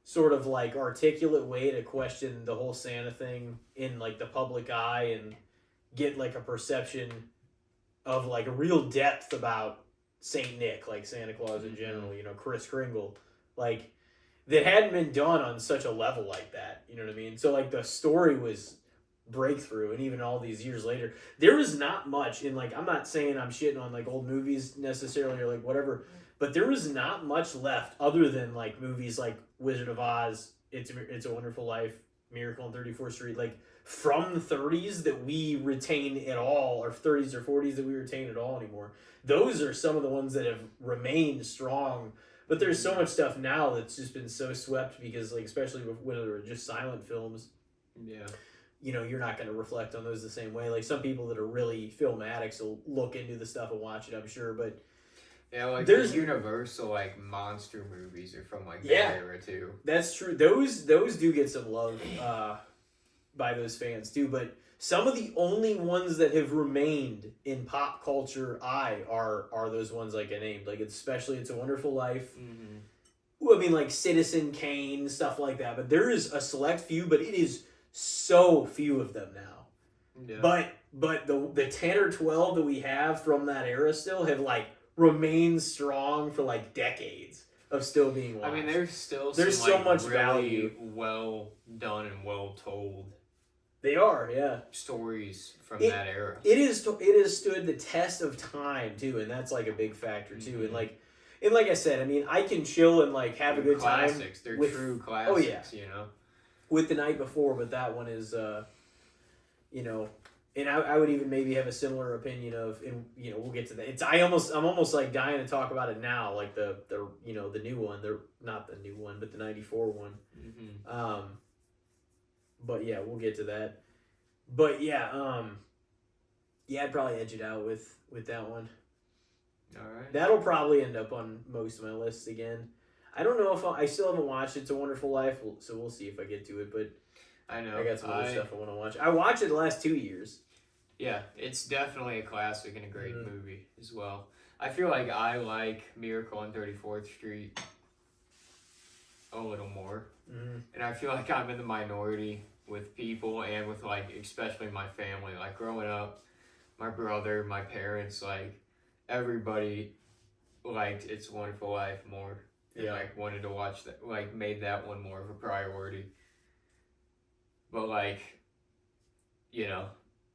sort of like articulate way to question the whole Santa thing in like the public eye and get like a perception of like a real depth about Saint Nick, like Santa Claus in general, you know, Kris Kringle, like that hadn't been done on such a level like that. You know what I mean? So like the story was breakthrough, and even all these years later, there was not much in like, I'm not saying I'm shitting on like old movies necessarily or like whatever, but there was not much left other than like movies like Wizard of Oz, It's a Wonderful Life, Miracle on 34th Street, like from the 30s that we retain at all, or 30s or 40s that we retain at all anymore. Those are some of the ones that have remained strong. But there's so much stuff now that's just been so swept because, like, especially when they were just silent films. Yeah. You know, you're not going to reflect on those the same way. Like, some people that are really film addicts will look into the stuff and watch it, I'm sure, but... Yeah, like, there's Universal, like, monster movies are from, like, that era, too. That's true. Those do get some love by those fans, too, but some of the only ones that have remained in pop culture eye are those ones like I named. Like, especially It's a Wonderful Life. Mm-hmm. I mean, like, Citizen Kane, stuff like that. But there is a select few, but it is so few of them now. Yeah. But the 10 or 12 that we have from that era still have, like, remained strong for, like, decades of still being watched. I mean, there's so like, much really value. Well done and well told. They are, yeah. Stories from that era. It has stood the test of time too, and that's like a big factor too. Mm-hmm. And like I said, I mean, I can chill and like have a good time. Classics, they're true classics. You know, with The Night Before, but that one is, you know, and I would even maybe have a similar opinion of, and you know, we'll get to that. I'm almost like dying to talk about it now, like the you know the new one, not the new one, but the '94 one. Mm-hmm. But yeah, we'll get to that. But yeah, I'd probably edge it out with that one. All right. That'll probably end up on most of my lists again. I don't know if I still haven't watched It's a Wonderful Life, so we'll see if I get to it. But I know I got some other stuff I want to watch. I watched it the last 2 years. Yeah, it's definitely a classic and a great movie as well. I feel like I like Miracle on 34th Street a little more. Mm-hmm. And I feel like I'm in the minority with people and with, like, especially my family. Like, growing up, my brother, my parents, like, everybody liked It's a Wonderful Life more. And, like, wanted to watch that, like, made that one more of a priority. But, like, you know,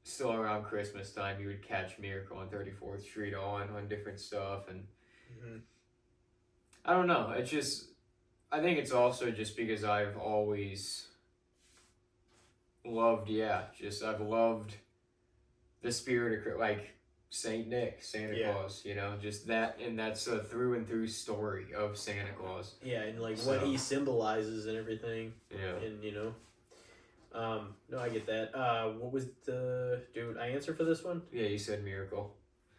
still around Christmas time, you would catch Miracle on 34th Street on different stuff. And I don't know. It's just... I think it's also just because I've always loved, I've loved the spirit of, like, Saint Nick, Santa Claus, you know, just that, and that's a through and through story of Santa Claus. Yeah, and, like, what he symbolizes and everything. Yeah. And, you know, no, I get that. What was did I answer for this one? Yeah, you said Miracle.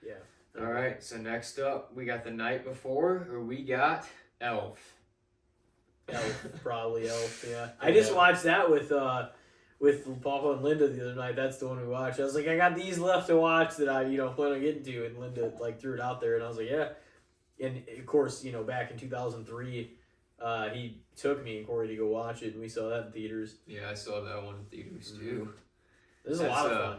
Yeah. All right, so next up, we got The Night Before, or we got Elf. Probably Elf, yeah. I just watched that with Papa and Linda the other night. That's the one we watched. I was like, I got these left to watch that I, you know, plan on getting to, and Linda, like, threw it out there, and I was like, yeah. And, of course, you know, back in 2003, he took me and Corey to go watch it, and we saw that in theaters. Yeah, I saw that one in theaters, too. This is a lot of fun.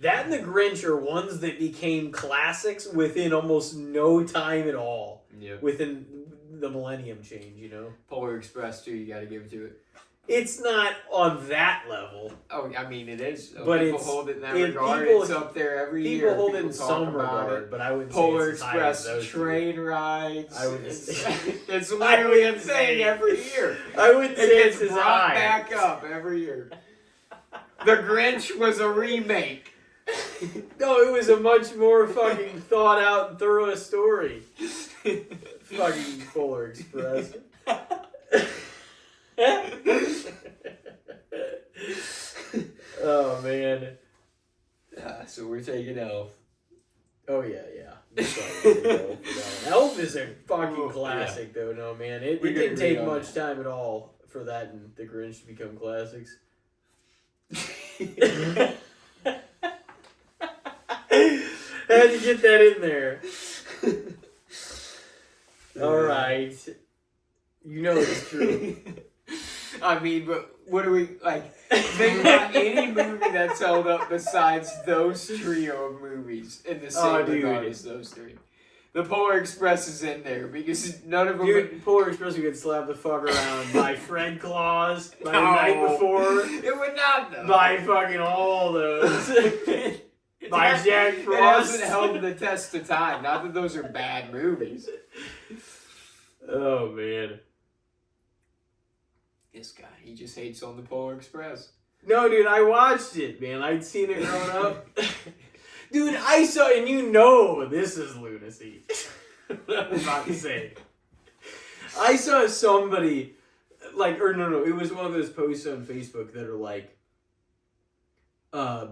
That and The Grinch are ones that became classics within almost no time at all. Yep. Within the millennium change, you know? Polar Express, too, you gotta give it to it. It's not on that level. Oh, I mean, it is. But people hold it in that regard. It's up there every year. People hold it in some regard, but I wouldn't Polar say it's Express train rides. I would it's literally a thing every year. I wouldn't say it gets it's brought back up every year. The Grinch was a remake. No, it was a much more fucking thought out and thorough story. Fucking Polar Express. Oh man. So we're taking Elf. Oh yeah. Elf is a fucking classic though, no man. It didn't take much time at all for that and The Grinch to become classics. Had to get that in there. Alright. You know it's true. I mean, but what do we, like, think about any movie that's held up besides those trio of movies in the same regard as those three. The Polar Express is in there because none of them... Dude, Polar Express would get slapped the fuck around by Fred Claus, by The Night Before. It would not, though. By fucking all those. By Jack Frost. It hasn't held the test of time. Not that those are bad movies. Oh, man. This guy, he just hates on the Polar Express. No, dude, I watched it, man. I'd seen it growing up. Dude, I saw, and you know this is lunacy. What I'm about to say. I saw somebody, like, or no, it was one of those posts on Facebook that are like,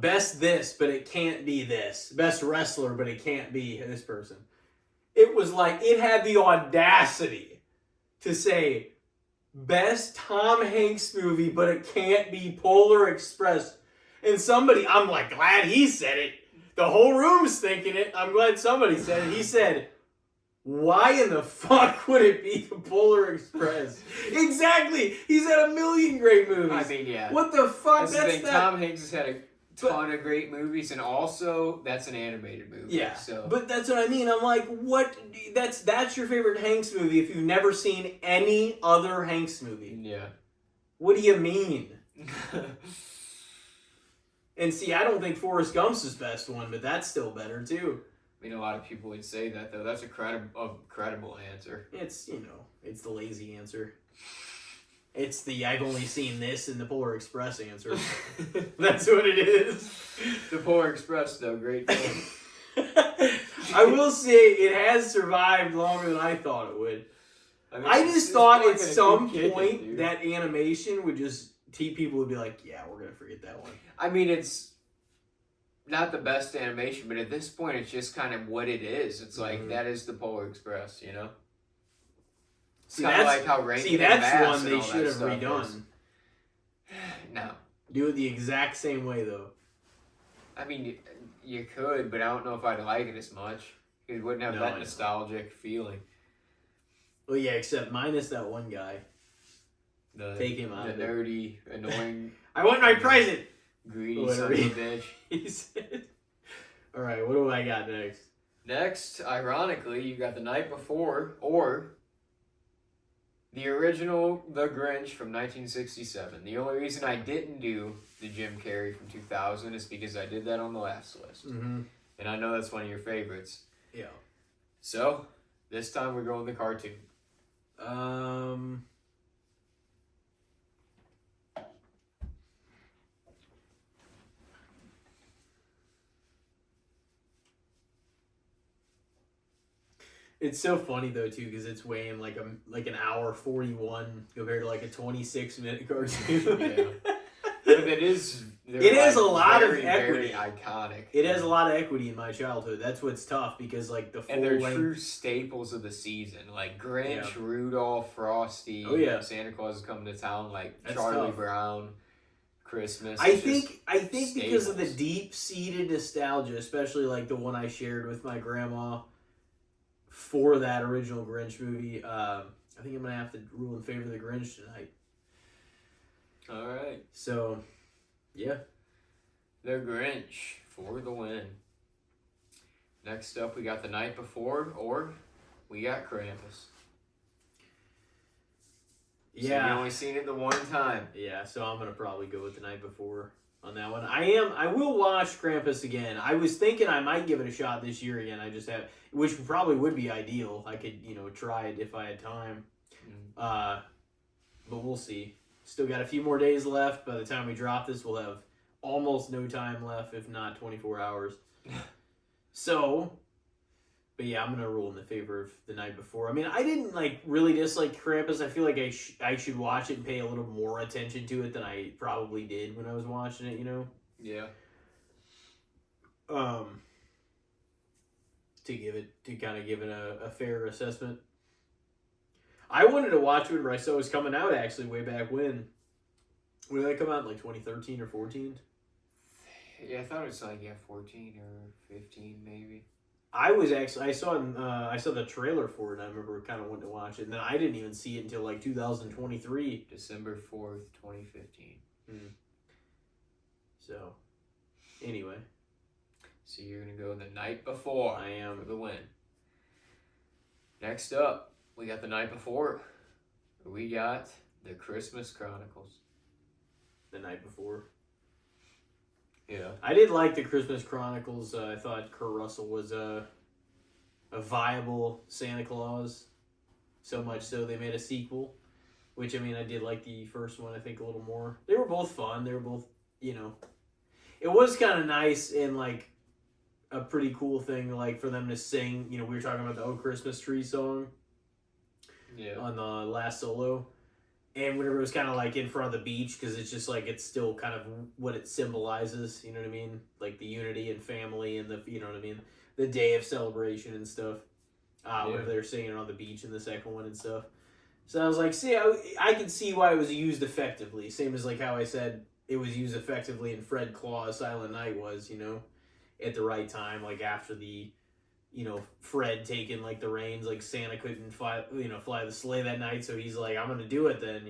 best this, but it can't be this. Best wrestler, but it can't be this person. It was like, it had the audacity to say, best Tom Hanks movie, but it can't be Polar Express. And somebody, I'm like, glad he said it. The whole room's thinking it. I'm glad somebody said it. He said, why in the fuck would it be the Polar Express? Exactly. He's had a million great movies. I mean, yeah. What the fuck? That's the thing. Tom Hanks has had a ton of great movies, and also that's an animated movie. Yeah. So. But that's what I mean. I'm like, what? That's your favorite Hanks movie if you've never seen any other Hanks movie. Yeah. What do you mean? And see, I don't think Forrest Gump's his best one, but that's still better too. I mean, a lot of people would say that, though. That's a credible answer. It's, it's the lazy answer. It's the I've only seen this in the Polar Express answer. That's what it is. The Polar Express, though, great film. I will say it has survived longer than I thought it would. I just thought at some point that animation would just... people would be like, yeah, we're going to forget that one. I mean, it's not the best animation, but at this point, it's just kind of what it is. It's like, that is the Polar Express, you know? It's kind of like how Rankin and that's Bass one they should have redone. No. Do it the exact same way, though. I mean, you could, but I don't know if I'd like it as much. It wouldn't have that nostalgic feeling. Well, yeah, except minus that one guy. Take him out. The nerdy, annoying. I want my present. Greedy son of a bitch. He said. All right, what do I got next? Next, ironically, you got The Night Before, or the original The Grinch from 1967. The only reason I didn't do the Jim Carrey from 2000 is because I did that on the last list. Mm-hmm. And I know that's one of your favorites. Yeah. So, this time we're going with the cartoon. It's so funny though too because it's weighing like an hour 41 compared to like a 26-minute cartoon. Yeah. But it is. It has a lot of Very equity. iconic. It has a lot of equity in my childhood. That's what's tough because like the full and they're length... true staples of the season, like Grinch, Rudolph, Frosty. Oh yeah. Santa Claus is coming to town, like That's Charlie tough. Brown, Christmas. I think staples. Because of the deep-seated nostalgia, especially like the one I shared with my grandma for that original Grinch movie, I think I'm gonna have to rule in favor of the Grinch tonight. All right. So, yeah. The Grinch for the win. Next up, we got The Night Before, or we got Krampus. Yeah. So you've only seen it the one time. Yeah, so I'm going to probably go with The Night Before on that one. I will watch Krampus again. I was thinking I might give it a shot this year again. I just have, which probably would be ideal. I could, try it if I had time. But we'll see. Still got a few more days left. By the time we drop this, we'll have almost no time left, if not 24 hours. So, but yeah, I'm gonna rule in the favor of The Night Before. I mean, I didn't really dislike Krampus. I feel like I should watch it and pay a little more attention to it than I probably did when I was watching it. Yeah. To kind of give it a fair assessment. I wanted to watch it, but I saw it was coming out actually way back when. When did that come out? In 2013 or 14? Yeah, I thought it was 14 or 15 maybe. I saw the trailer for it and I remember kind of wanting to watch it. And then I didn't even see it until 2023. December 4th, 2015. So, anyway. So you're going to go The Night Before. I am. For the win. Next up, we got The Night Before. We got The Christmas Chronicles. The Night Before. Yeah. I did like The Christmas Chronicles. I thought Kurt Russell was a viable Santa Claus. So much so they made a sequel. Which, I mean, I did like the first one, I think, a little more. They were both fun. They were both, It was kind of nice and, a pretty cool thing, for them to sing. We were talking about the "Oh Christmas Tree" song. Yeah. On the last solo. And whenever it was kind of in front of the beach, because it's just it's still kind of what it symbolizes, you know what I mean? The unity and family and the day of celebration and stuff. Whenever they're singing on the beach in the second one and stuff. So I was like, see, I can see why it was used effectively. Same as how I said it was used effectively in Fred Claus Silent Night was, at the right time, after the, Fred taking the reins, Santa couldn't fly the sleigh that night, so he's like, I'm gonna do it then,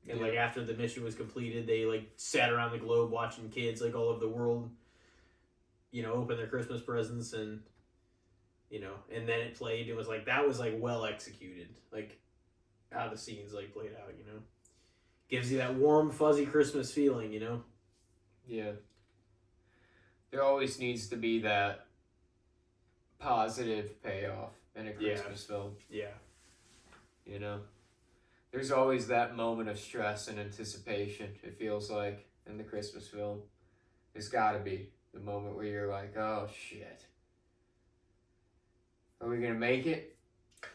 and after the mission was completed, they sat around the globe watching kids all over the world, open their Christmas presents, and and then it played. It was that was well executed, how the scenes played out, gives you that warm fuzzy Christmas feeling, Yeah. There always needs to be that positive payoff in a Christmas film. Yeah. There's always that moment of stress and anticipation, it feels like, in the Christmas film. There's gotta be the moment where you're like, oh shit. Are we gonna make it?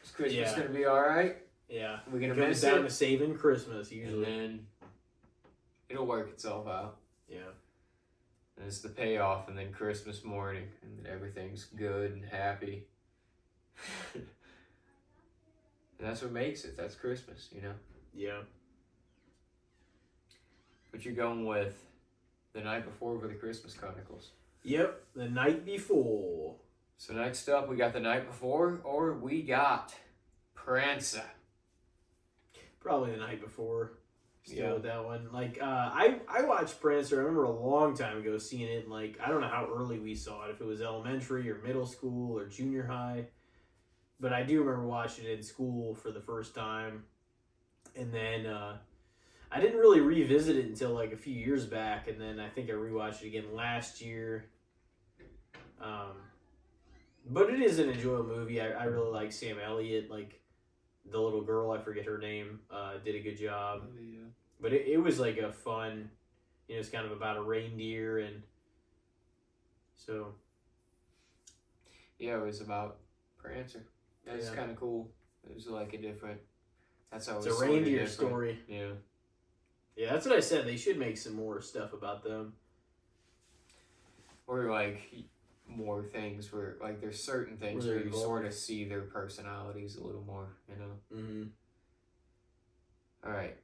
Is Christmas gonna be alright? Yeah. Are we gonna miss miss it? Comes down it? to saving Christmas, usually. And then it'll work itself out. Yeah. And it's the payoff, and then Christmas morning, and then everything's good and happy. And that's what makes it. That's Christmas, Yeah. But you're going with The Night Before for the Christmas Chronicles. Yep, The Night Before. So next up, we got The Night Before, or we got Prancer. Probably The Night Before. Still with that one. I watched Prancer, I remember a long time ago seeing it, I don't know how early we saw it, if it was elementary or middle school or junior high. But I do remember watching it in school for the first time. And then I didn't really revisit it until a few years back, and then I think I rewatched it again last year. But it is an enjoyable movie. I really like Sam Elliott, the little girl, I forget her name, did a good job. Oh, yeah. But it was a fun, it's kind of about a reindeer, and so. Yeah, it was about Prancer. That's kind of cool. It was a different. That's how it's a reindeer story. Yeah. Yeah, that's what I said. They should make some more stuff about them. Or more things where there's certain things where you sort of see their personalities a little more, Mm-hmm. All right.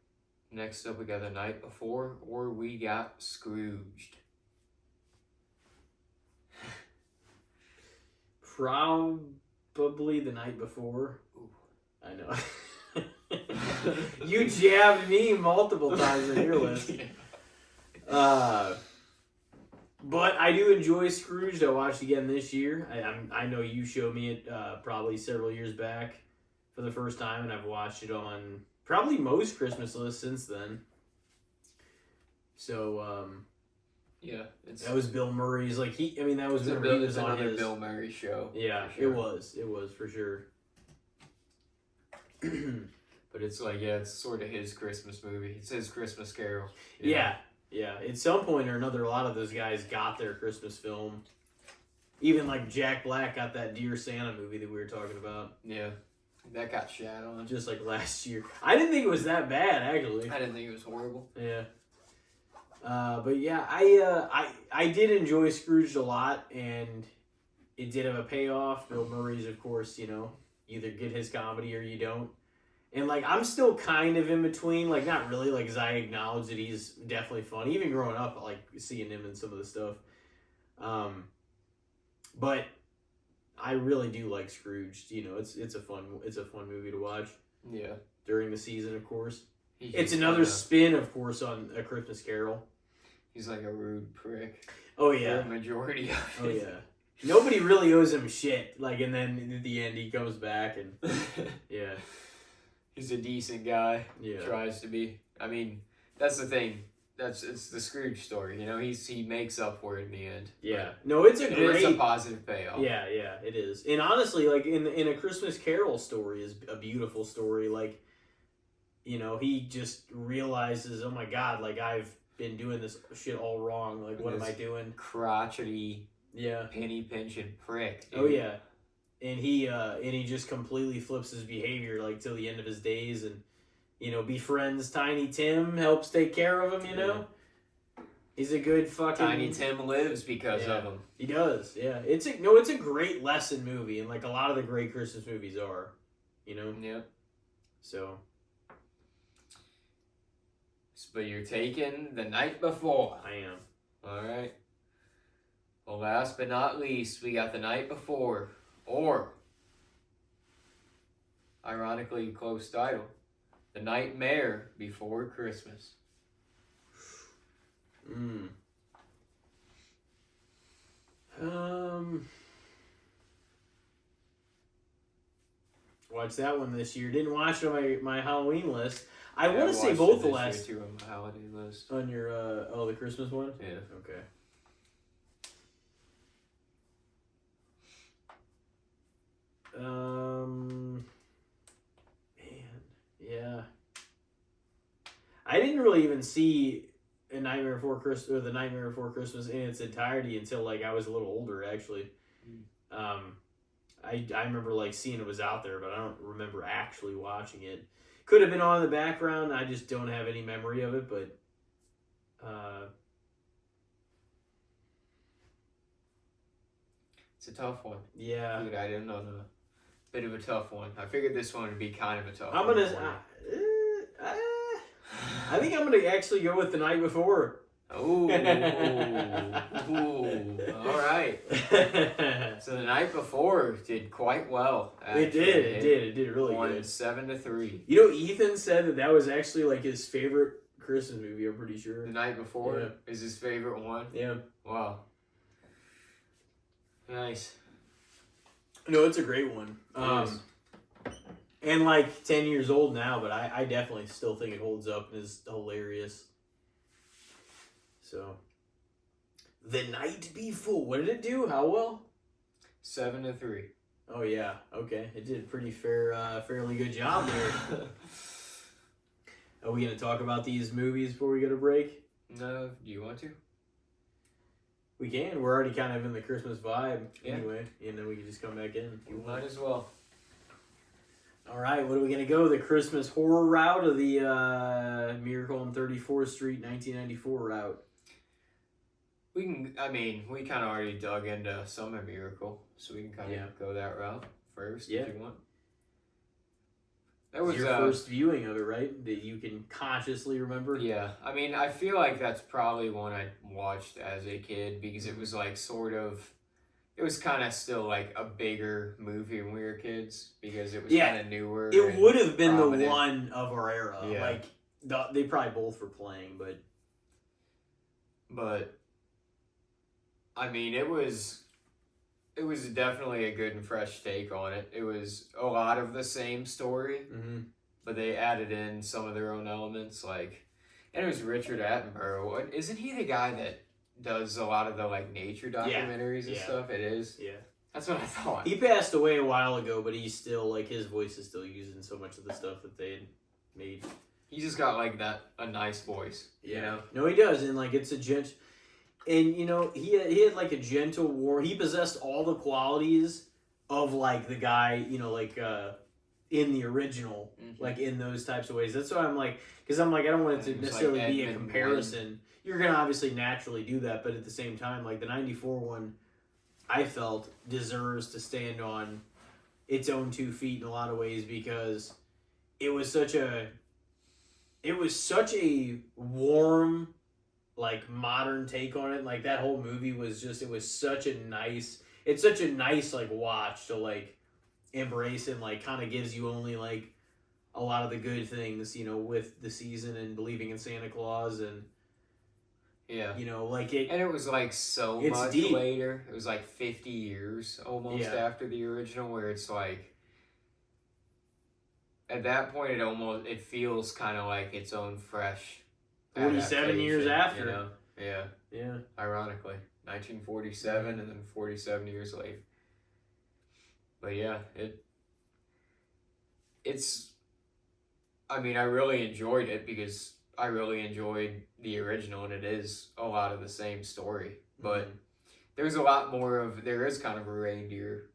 Next up, we got The Night Before, or we got Scrooged. Probably The Night Before. Ooh. I know. You jabbed me multiple times on your list. But I do enjoy Scrooged. I watched it again this year. I know you showed me it probably several years back for the first time, and I've watched it on probably most Christmas lists since then. So, yeah, that was Bill Murray's. Like that was when he was on his Bill Murray show. Yeah, sure. It was for sure. But it's like, yeah, it's sort of his Christmas movie. It's his Christmas Carol. Yeah. At some point or another, a lot of those guys got their Christmas film. Even like Jack Black got that Dear Santa movie that we were talking about. Yeah. That got shat on. Just like last year. I didn't think it was that bad, actually. I didn't think it was horrible. Yeah. But yeah, I did enjoy Scrooge a lot, and it did have a payoff. Bill Murray's, of course, either get his comedy or you don't. And, like, I'm still kind of in between. Like, not really, like, because I acknowledge that he's definitely funny. Even growing up, like, seeing him in some of the stuff. But I really do like Scrooge. It's a fun movie to watch. Yeah. During the season, of course. It's another spin, of course, on A Christmas Carol. He's like a rude prick. Oh, yeah. For the majority of it. Oh, yeah. Nobody really owes him shit. Like, and then at the end, he comes back and... Yeah. He's a decent guy. Yeah. Tries to be. I mean, that's the thing. It's the Scrooge story. He makes up for it in the end. Yeah. No, it's a positive payoff. Yeah, it is. And honestly, like, in A Christmas Carol story is a beautiful story. Like, he just realizes, oh my God, like, I've been doing this shit all wrong. Like, what am I doing? Crotchety, yeah, penny pinching prick. Dude. Oh yeah, and he just completely flips his behavior like till the end of his days, and befriends Tiny Tim, helps take care of him. Yeah. He's a good fucking. Tiny Tim lives because of him. He does. Yeah, it's a great lesson movie, and like a lot of the great Christmas movies are, Yeah. So. But you're taking The Night Before. I am. All right. Well, last but not least, we got The Night Before, or, ironically, close title, The Nightmare Before Christmas. Watched that one this year. Didn't watch it on my Halloween list. I want to say both the last two on my holiday list. On your the Christmas one? Yeah. Okay. Man, yeah. I didn't really even see A Nightmare Before Christmas or The Nightmare Before Christmas in its entirety until like I was a little older, actually. I remember like seeing it was out there, but I don't remember actually watching it. Could have been on in the background. I just don't have any memory of it, but it's a tough one. Yeah. Dude, I didn't know a bit of a tough one. I figured this one would be kind of a tough one. I think I'm gonna actually go with The Night Before. Ooh. All right. So The Night Before did quite well. Actually. It did really good. 7-3. Ethan said that was actually like his favorite Christmas movie. I'm pretty sure. The Night Before is his favorite one. Yeah. Wow. Nice. No, it's a great one. And like 10 years old now, but I definitely still think it holds up and is hilarious. So, The Night Before. What did it do? How well? 7-3. Oh yeah. Okay, it did a pretty fairly good job there. Are we gonna talk about these movies before we go to break? No. Do you want to? We can. We're already kind of in the Christmas vibe anyway, and then we can just come back in. You might as well. All right, what are we going to go? The Christmas horror route or the Miracle on 34th Street 1994 route? We kind of already dug into Summer Miracle, so we can kind of go that route first if you want. That was your first viewing of it, right? That you can consciously remember? Yeah. I feel like that's probably one I watched as a kid because it was like it was kind of still like a bigger movie when we were kids because it was kind of newer. It would have been prominent. The one of our era. Yeah. Like, they probably both were playing, but... it was definitely a good and fresh take on it. It was a lot of the same story, but they added in some of their own elements, like, and it was Richard Attenborough. Isn't he the guy that does a lot of the like nature documentaries and stuff? It is. Yeah. That's what I thought. He passed away a while ago, but he's still like his voice is still used in so much of the stuff that they had made. He just got like a nice voice, you know. No, he does, and like it's a gent, and you know he had like a gentle warm. He possessed all the qualities of like the guy, you know, like in the original, like in those types of ways. That's why I'm like, because I'm like I don't want it to necessarily be a comparison. You're gonna obviously naturally do that, but at the same time, like the '94 one, I felt deserves to stand on its own 2 feet in a lot of ways because it was such a warm, like modern take on it. Like that whole movie was just, it's such a nice like watch to like embrace and like kind of gives you only like a lot of the good things, you know, with the season and believing in Santa Claus and yeah, you know, like it. And it was like so much deep. Later. It was like 50 years almost after the original, where it's like at that point it feels kind of like its own fresh 47 years after. You know? Yeah. Ironically, 1947 and then 47 years later. But yeah, it's. I mean, I really enjoyed it because I really enjoyed the original, and it is a lot of the same story. But there's a lot more of, there is kind of a reindeer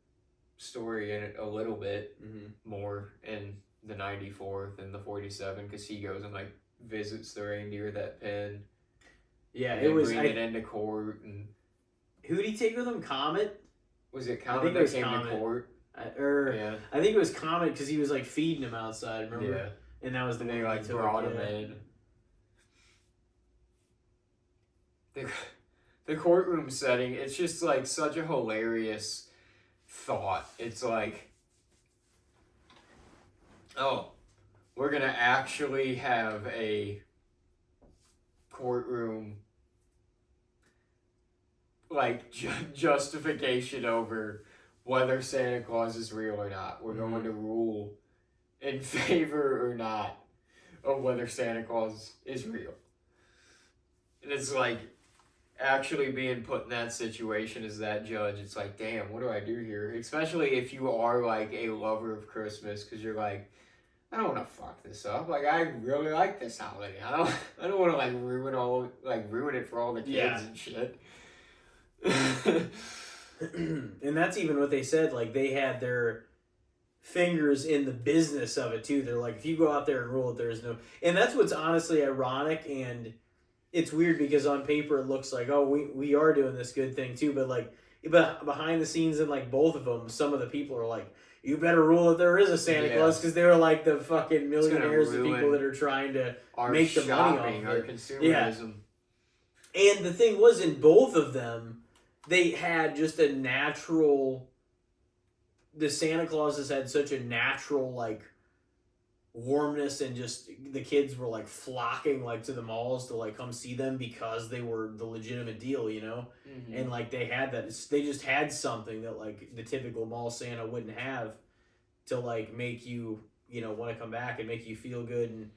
story in it a little bit more in the 94 than the 47, because he goes and like visits the reindeer that pen. Yeah, it was. Bring it into court. And who did he take with him? Comet? Was it Comet that came to court? I think it was Comet because he was like feeding him outside. Remember? Yeah. And that was the they like brought him in. The courtroom setting, it's just like such a hilarious thought. It's like, oh, we're gonna actually have a courtroom like justification over whether Santa Claus is real or not. We're going to rule in favor or not of whether Santa Claus is real. And it's like, actually being put in that situation as that judge, it's like, damn, what do I do here? Especially if you are like a lover of Christmas, because you're like, I don't want to fuck this up. Like, I really like this holiday. I don't want to like ruin it for all the kids and shit. And that's even what they said. Like, they had their fingers in the business of it too. They're like, if you go out there and rule it, there is no. And that's what's honestly ironic, and it's weird because on paper it looks like, oh, we are doing this good thing too, but behind the scenes in like both of them, some of the people are like, you better rule that there is a Santa Claus, because they're like the fucking millionaires, the people that are trying to make the money off of our it. consumerism. Yeah. And the thing was, in both of them, they had just a natural. The Santa Clauses had such a natural like warmness, and just the kids were like flocking like to the malls to like come see them because they were the legitimate deal, you know. And like they had that, they just had something that like the typical mall Santa wouldn't have to like make you, you know, want to come back and make you feel good. And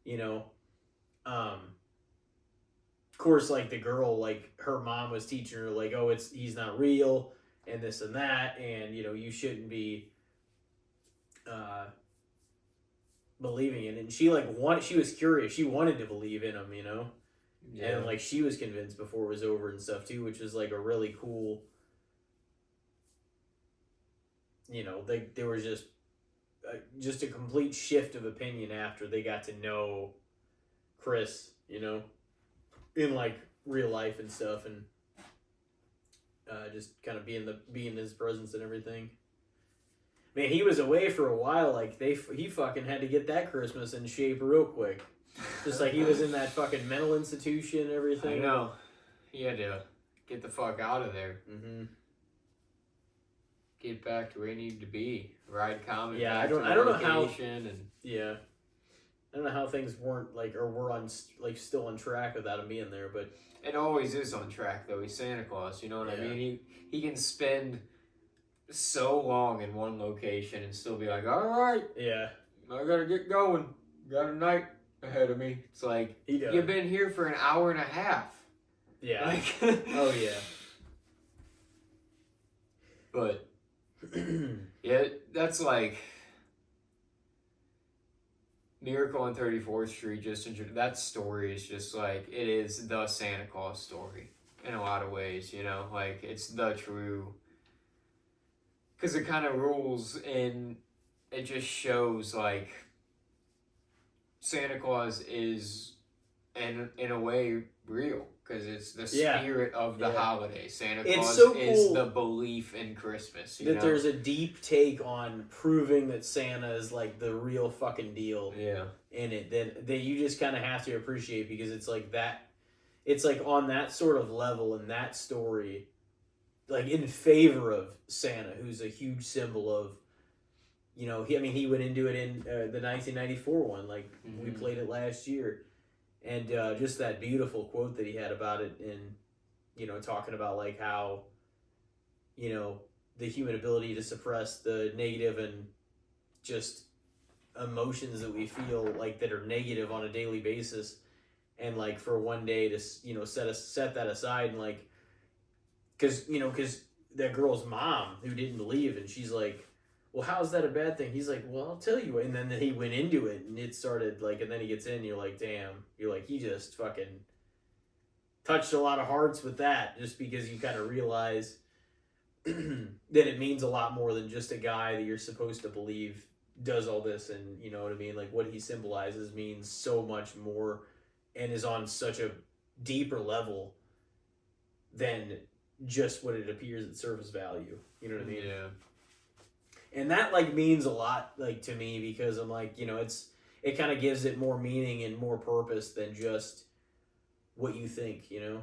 you know, of course, like the girl, like her mom was teaching her like, oh, he's not real and this and that, and you know, you shouldn't be believing in it. And she like she was curious, she wanted to believe in him, you know. And like she was convinced before it was over and stuff too, which was like a really cool, you know, there was just a complete shift of opinion after they got to know Chris, you know, in like real life and stuff, and just kind of be in his presence and everything. Man, he was away for a while. Like he fucking had to get that Christmas in shape real quick. Just like he was in that fucking mental institution and everything. I know. He had to get the fuck out of there. Get back to where he needed to be. Ride Comet. Yeah, I don't know how. Yeah, I don't know how things weren't like, or were on like still on track without him being there, but it always is on track though. He's Santa Claus. You know what I mean? He can spend so long in one location and still be like, all right, I gotta get going. Got a night ahead of me. It's like, you've been here for an hour and a half. Yeah. Like, oh, yeah. But, yeah, that's like... Miracle on 34th Street, that story is just like, it is the Santa Claus story in a lot of ways, you know? Like, it's the true... Because it kind of rules, and it just shows, like, Santa Claus is, in a way, real. Because it's the spirit of the holiday. Santa Claus is the belief in Christmas. You know? There's a deep take on proving that Santa is like the real fucking deal. Yeah. In it that you just kind of have to appreciate, because it's like that. It's like on that sort of level in that story, like in favor of Santa, who's a huge symbol of, you know, he went into it in the 1994 one, like we played it last year. And just that beautiful quote that he had about it, and, you know, talking about like how, you know, the human ability to suppress the negative and just emotions that we feel like that are negative on a daily basis, and like for one day to, you know, set that aside, and like, because that girl's mom who didn't believe, and she's like, well, how's that a bad thing? He's like, well, I'll tell you. And then he went into it, and it started, like, and then he gets in, and you're like, damn. You're like, he just fucking touched a lot of hearts with that, just because you kind of realize that it means a lot more than just a guy that you're supposed to believe does all this, and, you know what I mean? Like, what he symbolizes means so much more and is on such a deeper level than just what it appears at surface value. You know what I mean? Yeah. And that, like, means a lot, like, to me, because I'm like, you know, it kind of gives it more meaning and more purpose than just what you think, you know?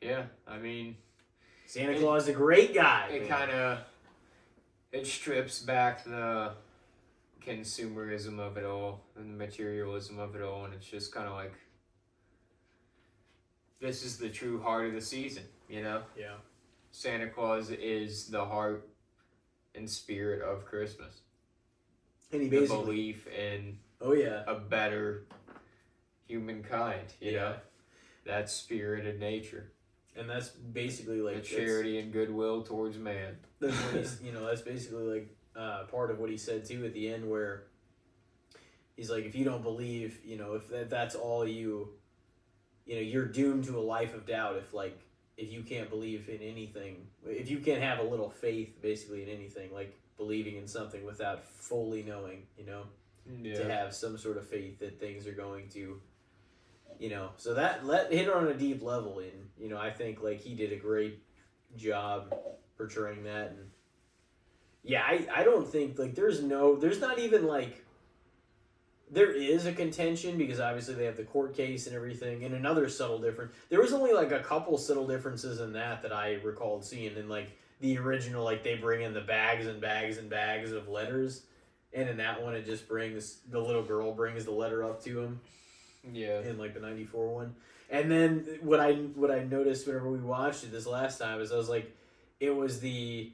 Yeah, I mean... Santa Claus is a great guy. It kind of... It strips back the consumerism of it all and the materialism of it all, and it's just kind of like... This is the true heart of the season, you know? Yeah. Santa Claus is the heart and spirit of Christmas. And he the belief in a better humankind, you know? That spirit of nature. And that's basically like... The charity and goodwill towards man. That's what he's, you know, that's basically like part of what he said too at the end, where he's like, if you don't believe, you know, if that's all you know, you're doomed to a life of doubt if you can't believe in anything, if you can't have a little faith basically in anything, like believing in something without fully knowing, you know, to have some sort of faith that things are going to, you know, so that hit on a deep level, and, you know, I think like he did a great job portraying that. And yeah, I don't think like there's not even like, there is a contention because obviously they have the court case and everything, and another subtle difference. There was only like a couple subtle differences in that I recalled seeing. In like the original, like they bring in the bags and bags and bags of letters, and in that one it just brings, the little girl brings the letter up to him. Yeah. In like the 94 one. And then what I noticed whenever we watched it this last time is I was like, it was the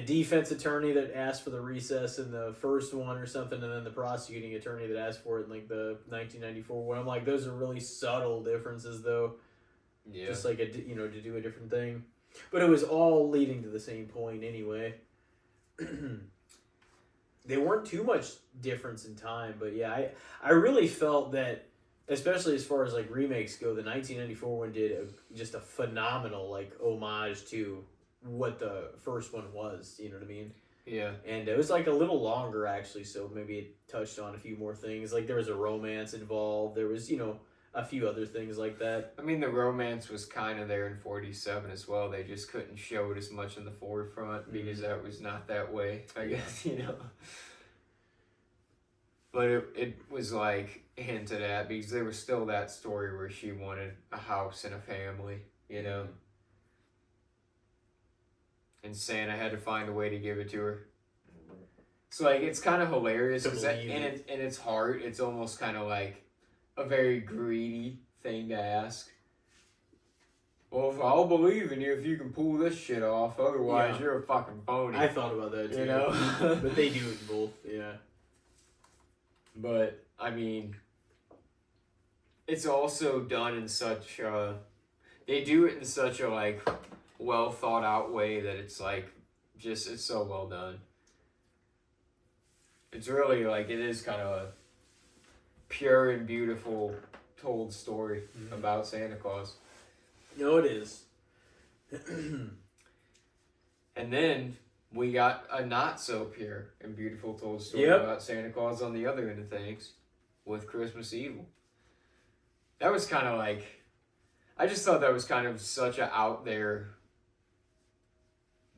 defense attorney that asked for the recess in the first one or something, and then the prosecuting attorney that asked for it in like the 1994 one. I'm like, those are really subtle differences though. Yeah. Just like to do a different thing. But it was all leading to the same point anyway. They weren't too much difference in time, but yeah, I really felt that, especially as far as like remakes go, the 1994 one did just a phenomenal like homage to what the first one was, you know what I mean? Yeah. And it was like a little longer actually, so maybe it touched on a few more things. Like there was a romance involved. There was, you know, a few other things like that. I mean, the romance was kind of there in 47 as well. They just couldn't show it as much in the forefront because that was not that way, I guess, you know. But it was like hinted at because there was still that story where she wanted a house and a family, you know. And Santa had to find a way to give it to her. So like it's kind of hilarious because in its heart, it's almost kind of like a very greedy thing to ask. well, I'll believe in you if you can pull this shit off. Otherwise, you're a fucking phony. I thought about that too. You know? But they do it both, yeah. But, I mean, it's also done in such a... They do it in such a, like, well thought out way that it's, like, just, it's so well done. It's really, like, it is kind of a pure and beautiful told story about Santa Claus. No, it is. And then we got a not so pure and beautiful told story about Santa Claus on the other end of things with Christmas Evil. That was kind of like, I just thought that was kind of such a out there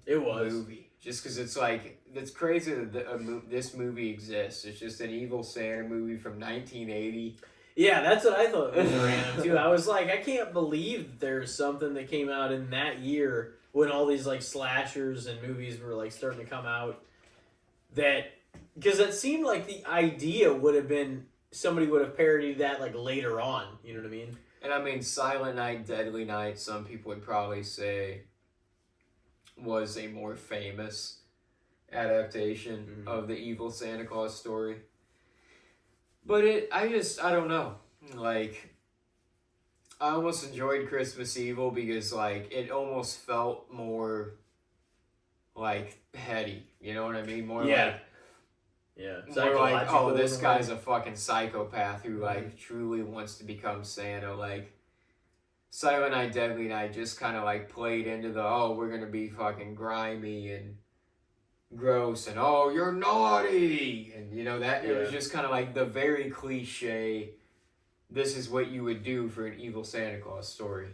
movie. Just because it's like, it's crazy that this movie exists. It's just an evil Santa movie from 1980. Yeah, that's what I thought was random too. I was like, I can't believe there's something that came out in that year when all these like slashers and movies were like starting to come out. That, because it seemed like the idea would have been somebody would have parodied that like later on. You know what I mean? And I mean, Silent Night, Deadly Night, some people would probably say was a more famous adaptation of the evil Santa Claus story. But I don't know. Like, I almost enjoyed Christmas Evil because, like, it almost felt more, like, heady. You know what I mean? More like... Yeah. More like, oh, this guy's a fucking psychopath who, like, truly wants to become Santa. Like, Silent Night, Deadly Night just kind of, like, played into the, oh, we're gonna be fucking grimy and gross and, oh, you're naughty. And, you know, that it was just kind of like the very cliche, this is what you would do for an evil Santa Claus story.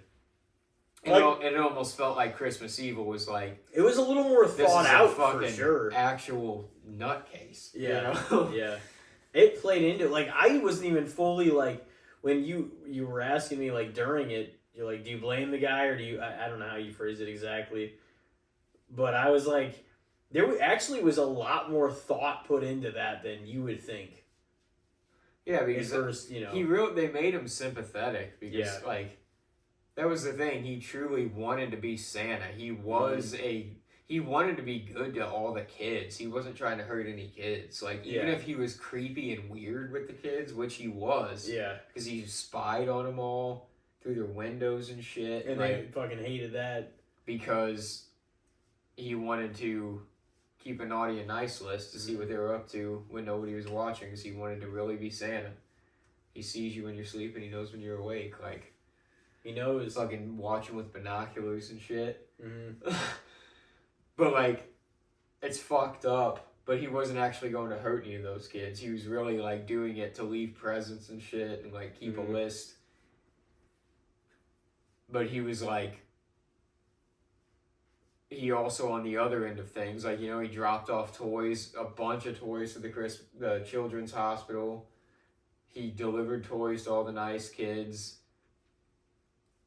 Like, it almost felt like Christmas Evil was like... It was a little more thought out, for sure. Actual nutcase. Yeah. You know? Yeah. It played into it. Like, I wasn't even fully, like, when you were asking me, like, during it, you're like, do you blame the guy or do you... I don't know how you phrased it exactly. But I was like, there actually was a lot more thought put into that than you would think. Yeah, because first, you know... They made him sympathetic because, like... That was the thing. He truly wanted to be Santa. He was he wanted to be good to all the kids. He wasn't trying to hurt any kids. Like, even if he was creepy and weird with the kids, which he was. Yeah. Because he spied on them all through their windows and shit. And they fucking hated that. Because he wanted to keep a naughty and nice list to see what they were up to when nobody was watching. Because he wanted to really be Santa. He sees you when you're sleeping. He knows when you're awake. Like... He knows. Fucking watching with binoculars and shit. But, like, it's fucked up. But he wasn't actually going to hurt any of those kids. He was really, like, doing it to leave presents and shit and, like, keep a list. But he was, like... He also, on the other end of things, like, you know, he dropped off toys, a bunch of toys to the children's hospital. He delivered toys to all the nice kids.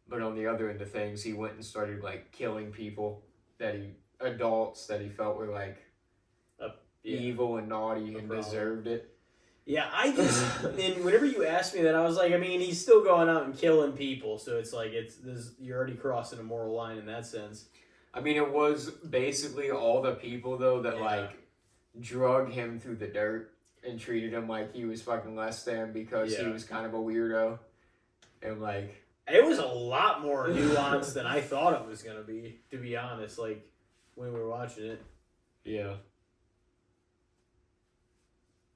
But on the other end of things, he went and started, like, killing people adults that he felt were, like, evil and naughty and deserved it. Yeah, I just, and whenever you asked me that, I was like, I mean, he's still going out and killing people, so it's like, you're already crossing a moral line in that sense. I mean, it was basically all the people, though, that, like, drug him through the dirt and treated him like he was fucking less than because he was kind of a weirdo. And, like... It was a lot more nuanced than I thought it was going to be honest, like, when we were watching it. Yeah.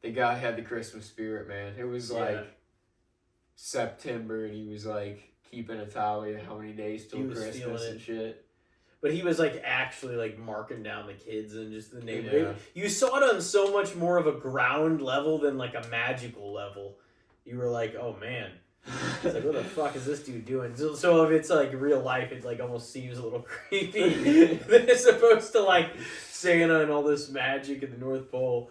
The guy had the Christmas spirit, man. It was, like, September, and he was, like, keeping a tally of how many days till Christmas and shit. But he was, like, actually, like, marking down the kids and just the neighborhood. Yeah. You saw it on so much more of a ground level than, like, a magical level. You were like, oh, man. It's like, what the fuck is this dude doing? So if it's like real life, it like almost seems a little creepy. They're supposed to like Santa and all this magic at the North Pole.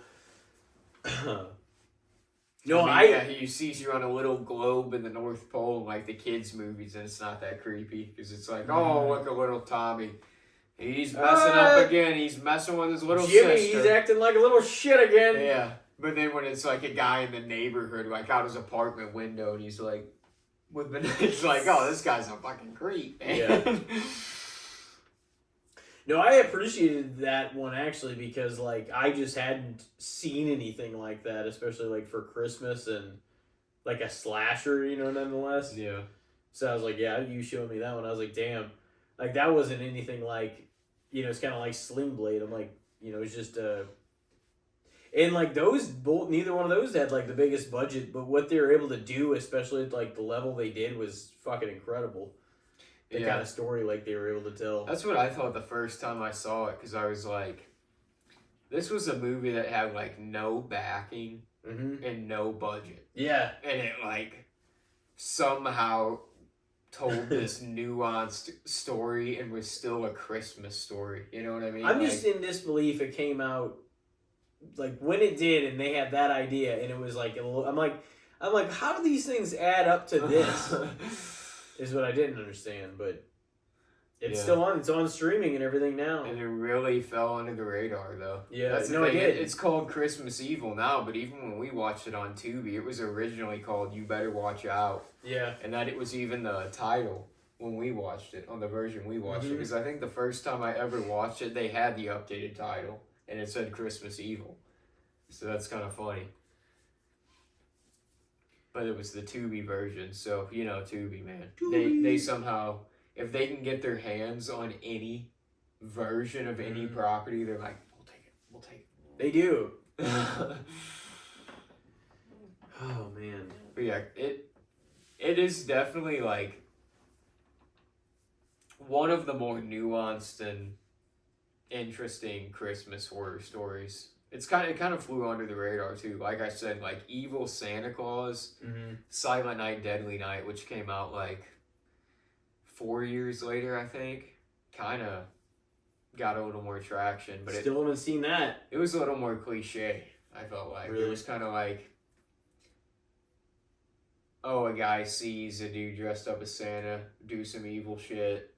He sees you on a little globe in the North Pole, like the kids' movies, and it's not that creepy because it's like, oh, look at little Tommy. He's messing up again. He's messing with his little Jimmy, sister. He's acting like a little shit again. Yeah. But then when it's like a guy in the neighborhood, like out his apartment window, and he's like, It's like, oh, this guy's a fucking creep, man. Yeah. No, I appreciated that one actually because like I just hadn't seen anything like that, especially like for Christmas and like a slasher, nonetheless. Yeah. So I was like, yeah, you showed me that one. I was like, damn, like that wasn't anything like, it's kind of like Sling Blade. I'm like, it's just and like neither one of those had like the biggest budget, but what they were able to do, especially at like the level they did, was fucking incredible. The kind of story like they were able to tell. That's what I thought the first time I saw it, because I was like, this was a movie that had like no backing and no budget. Yeah. And it like somehow told this nuanced story and was still a Christmas story. You know what I mean? I'm just in disbelief it came out like when it did and they had that idea and it was like I'm like how do these things add up to this? Is what I didn't understand, but it's still on. It's on streaming and everything now. And it really fell under the radar, though. Yeah, that's the thing. It's called Christmas Evil now, but even when we watched it on Tubi, it was originally called You Better Watch Out. Yeah. And that it was even the title when we watched it, on the version we watched it. Because I think the first time I ever watched it, they had the updated title, and it said Christmas Evil. So that's kind of funny. But it was the Tubi version, so, Tubi, man. Tubi. They somehow, if they can get their hands on any version of any property, they're like, we'll take it. They do. Oh, man. But yeah, it is definitely, like, one of the more nuanced and interesting Christmas horror stories. It kind of flew under the radar too. Like I said, like Evil Santa Claus, Silent Night, Deadly Night, which came out like 4 years later, I think, kind of got a little more traction. But still haven't seen that. It was a little more cliche. I felt like it was kind of like, oh, a guy sees a dude dressed up as Santa do some evil shit.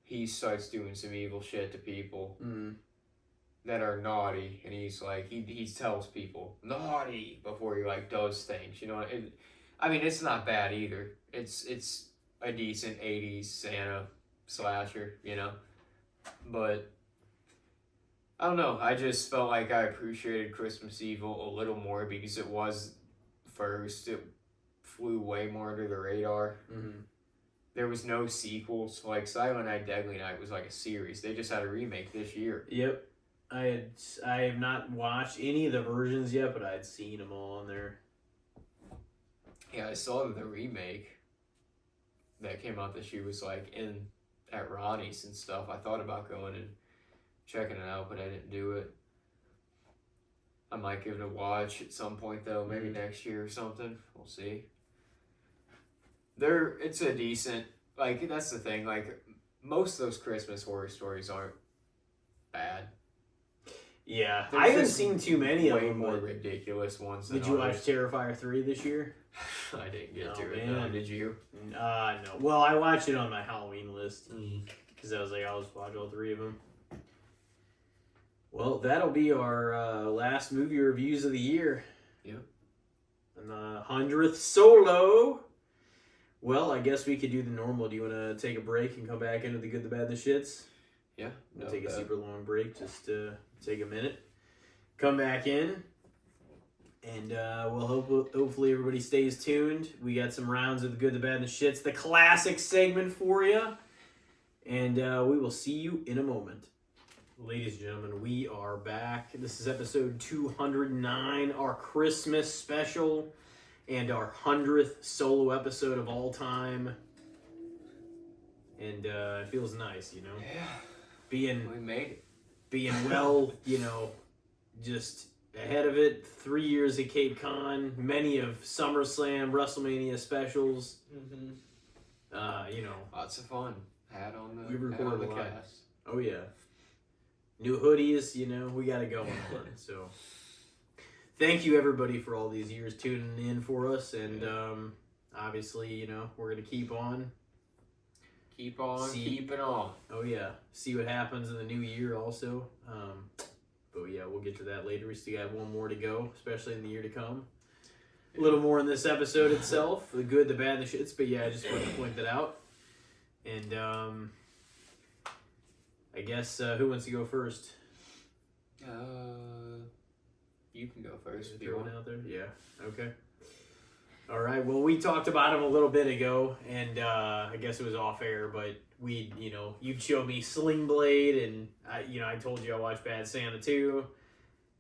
He starts doing some evil shit to people. That are naughty, and he's like he tells people naughty before he like does things, I mean, it's not bad either. It's a decent 80s Santa slasher, but I don't know, I just felt like I appreciated Christmas Evil a little more because it was first. It flew way more under the radar. There was no sequels. Like Silent Night, Deadly Night was like a series. They just had a remake this year. Yep. I have not watched any of the versions yet, but I had seen them all on there. Yeah, I saw the remake that came out this year was like at Ronnie's and stuff. I thought about going and checking it out, but I didn't do it. I might give it a watch at some point though, maybe next year or something. We'll see. It's a decent, like, that's the thing, like most of those Christmas horror stories aren't bad. Yeah, I haven't seen too many of them. Way more ridiculous ones than Did you watch Terrifier 3 this year? I didn't get to it. No, did you? No. Well, I watched it on my Halloween list because I was like, I'll just watch all 3 of them. Well, that'll be our last movie reviews of the year. Yep. And the 100th solo. Well, I guess we could do the normal. Do you want to take a break and come back into the good, the bad, and the shits? Yeah. We'll take a super long break just to take a minute. Come back in. And we'll hopefully everybody stays tuned. We got some rounds of the good, the bad, and the shits. The classic segment for you. And we will see you in a moment. Ladies and gentlemen, we are back. This is episode 209, our Christmas special. And our 100th solo episode of all time. And it feels nice, Yeah. We made it. Being well, just ahead of it. 3 years at Cape Con, many of SummerSlam, WrestleMania specials. Lots of fun. Had on the, we recorded the live. cast. Oh yeah. New hoodies, we got to go on. So thank you everybody for all these years tuning in for us, and obviously, we're gonna keep on. Keep on, keep it on. Oh yeah, see what happens in the new year also. But yeah, we'll get to that later. We still got one more to go, especially in the year to come. a little more in this episode itself, the good, the bad, the shits. But yeah, I just wanted to point that out. And I guess who wants to go first? You can go first. Throw one out there. Yeah. Okay. All right. Well, we talked about him a little bit ago, and I guess it was off air, but you'd show me Sling Blade, and I told you I watched Bad Santa too.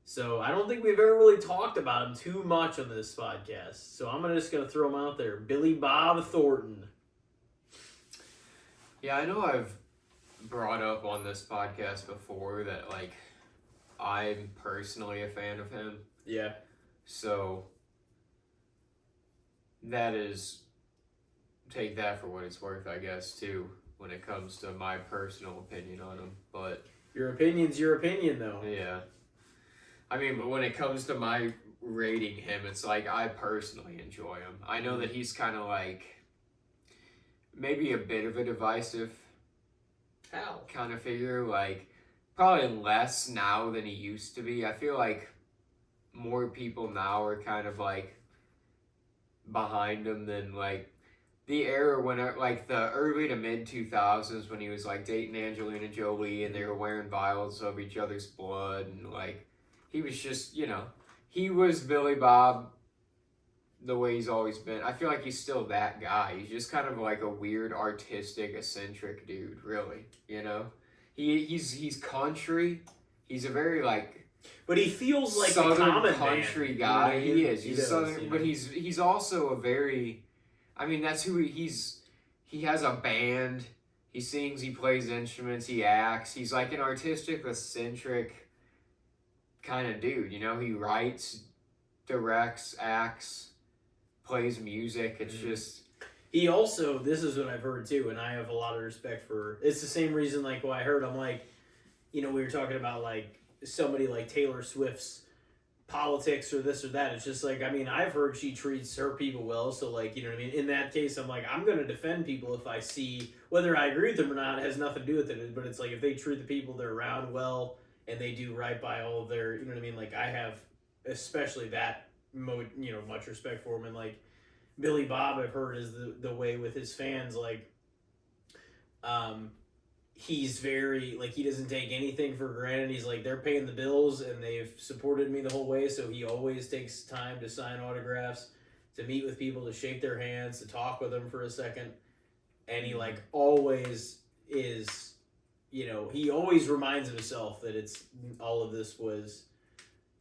So I don't think we've ever really talked about him too much on this podcast. So I'm just gonna throw him out there. Billy Bob Thornton. Yeah, I know I've brought up on this podcast before that like I'm personally a fan of him. Yeah. So that is, take that for what it's worth, I guess, too, when it comes to my personal opinion on him. But your opinion's your opinion, though. Yeah. I mean, but when it comes to my rating him, it's like I personally enjoy him. I know that he's kind of like maybe a bit of a divisive kind of figure. Like, probably less now than he used to be. I feel like more people now are kind of like behind him than like the era when like the early to mid 2000s when he was like dating Angelina Jolie and they were wearing vials of each other's blood, and like he was just, he was Billy Bob the way he's always been. I feel like he's still that guy. He's just kind of like a weird, artistic, eccentric dude, really. He's country. He's a very like, but he feels like southern a common country man. guy. He is. He's does, southern, but he's also a very. I mean, that's who he's. He has a band. He sings. He plays instruments. He acts. He's like an artistic, eccentric kind of dude. He writes, directs, acts, plays music. It's just. He also, this is what I've heard too, and I have a lot of respect for. It's the same reason, like, what I heard. I'm like, we were talking about like somebody like Taylor Swift's politics or this or that. It's just like, I mean, I've heard she treats her people well, so like, you know what I mean? In that case, I'm like, I'm going to defend people if I see, whether I agree with them or not, it has nothing to do with it, but it's like, if they treat the people they're around well, and they do right by all of their, you know what I mean? Like, I have especially that much respect for him, and like, Billy Bob, I've heard, is the way with his fans, like, he's very, like, he doesn't take anything for granted. He's like, they're paying the bills and they've supported me the whole way, so he always takes time to sign autographs, to meet with people, to shake their hands, to talk with them for a second. And he, like, always is, he always reminds himself that it's, all of this was,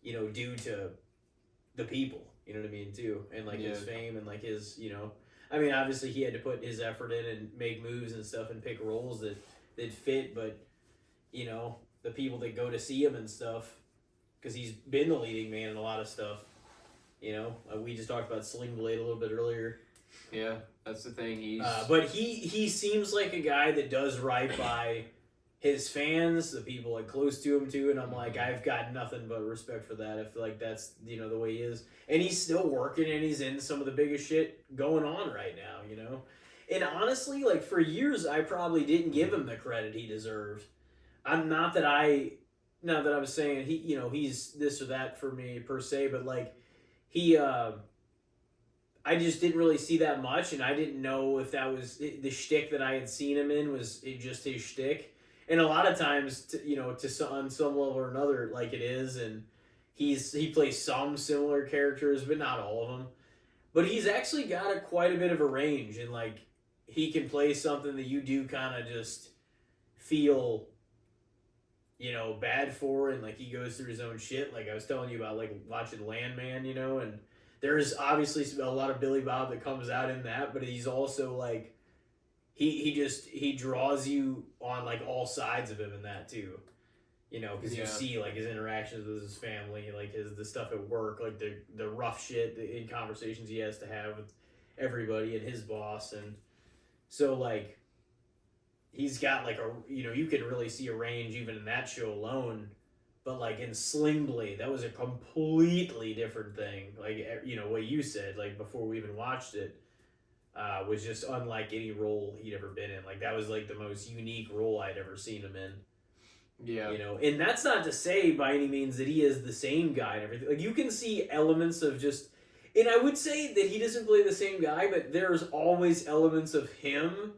due to the people, you know what I mean, too. And, like, his fame and, like, his, I mean, obviously he had to put his effort in and make moves and stuff and pick roles that fit, but the people that go to see him and stuff, because he's been the leading man in a lot of stuff. We just talked about Sling Blade a little bit earlier. Yeah, that's the thing. But he seems like a guy that does right by his fans, the people like close to him too, and I'm like, I've got nothing but respect for that. I feel like that's the way he is, and he's still working, and he's in some of the biggest shit going on right now. And honestly, like, for years, I probably didn't give him the credit he deserved. Not that I was saying he's this or that for me per se, but like I just didn't really see that much, and I didn't know if that was the shtick that I had seen him in was it just his shtick. And a lot of times, on some level or another, like it is, and he plays some similar characters, but not all of them. But he's actually got quite a bit of a range, and like he can play something that you do kind of just feel, bad for, and like he goes through his own shit. Like I was telling you about, like watching Landman, and there's obviously a lot of Billy Bob that comes out in that, but he's also like he draws you on like all sides of him in that too. Because you see like his interactions with his family, like the stuff at work, like the rough shit in conversations he has to have with everybody and his boss, and so like he's got like you can really see a range even in that show alone. But like in Sling Blade, that was a completely different thing. Like what you said, like before we even watched it, was just unlike any role he'd ever been in. Like that was like the most unique role I'd ever seen him in. Yeah. And that's not to say by any means that he is the same guy and everything. Like you can see elements of just, And I would say that he doesn't play the same guy, but there's always elements of him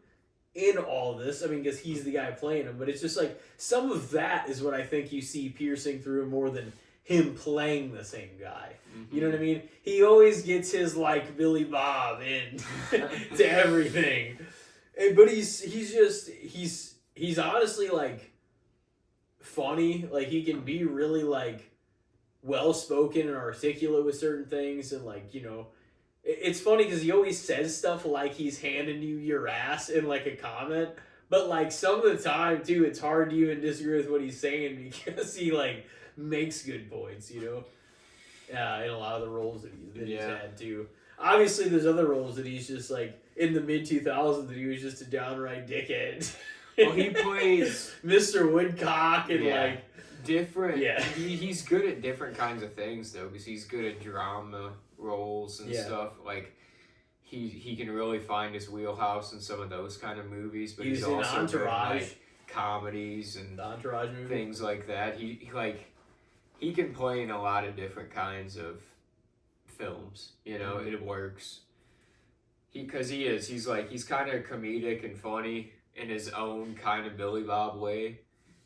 in all this. I mean, because he's the guy playing him, but it's just like some of that is what I think you see piercing through more than him playing the same guy. Mm-hmm. You know what I mean? He always gets his like Billy Bob in to everything, but he's honestly like funny. Like he can be really like well spoken and articulate with certain things, and like it's funny because he always says stuff like he's handing you your ass in like a comment, but like some of the time too, it's hard to even disagree with what he's saying because he like makes good points, in a lot of the roles that he's had too. Obviously, there's other roles that he's just like in the mid 2000s that he was just a downright dickhead. Well, he plays Mr. Woodcock and like different. Yeah, he's good at different kinds of things though, because he's good at drama roles and stuff. Like he can really find his wheelhouse in some of those kind of movies, but he's also Entourage. Good at, like, comedies and the Entourage movie. Things like that. He can play in a lot of different kinds of films. It works. He's kind of comedic and funny in his own kind of Billy Bob way,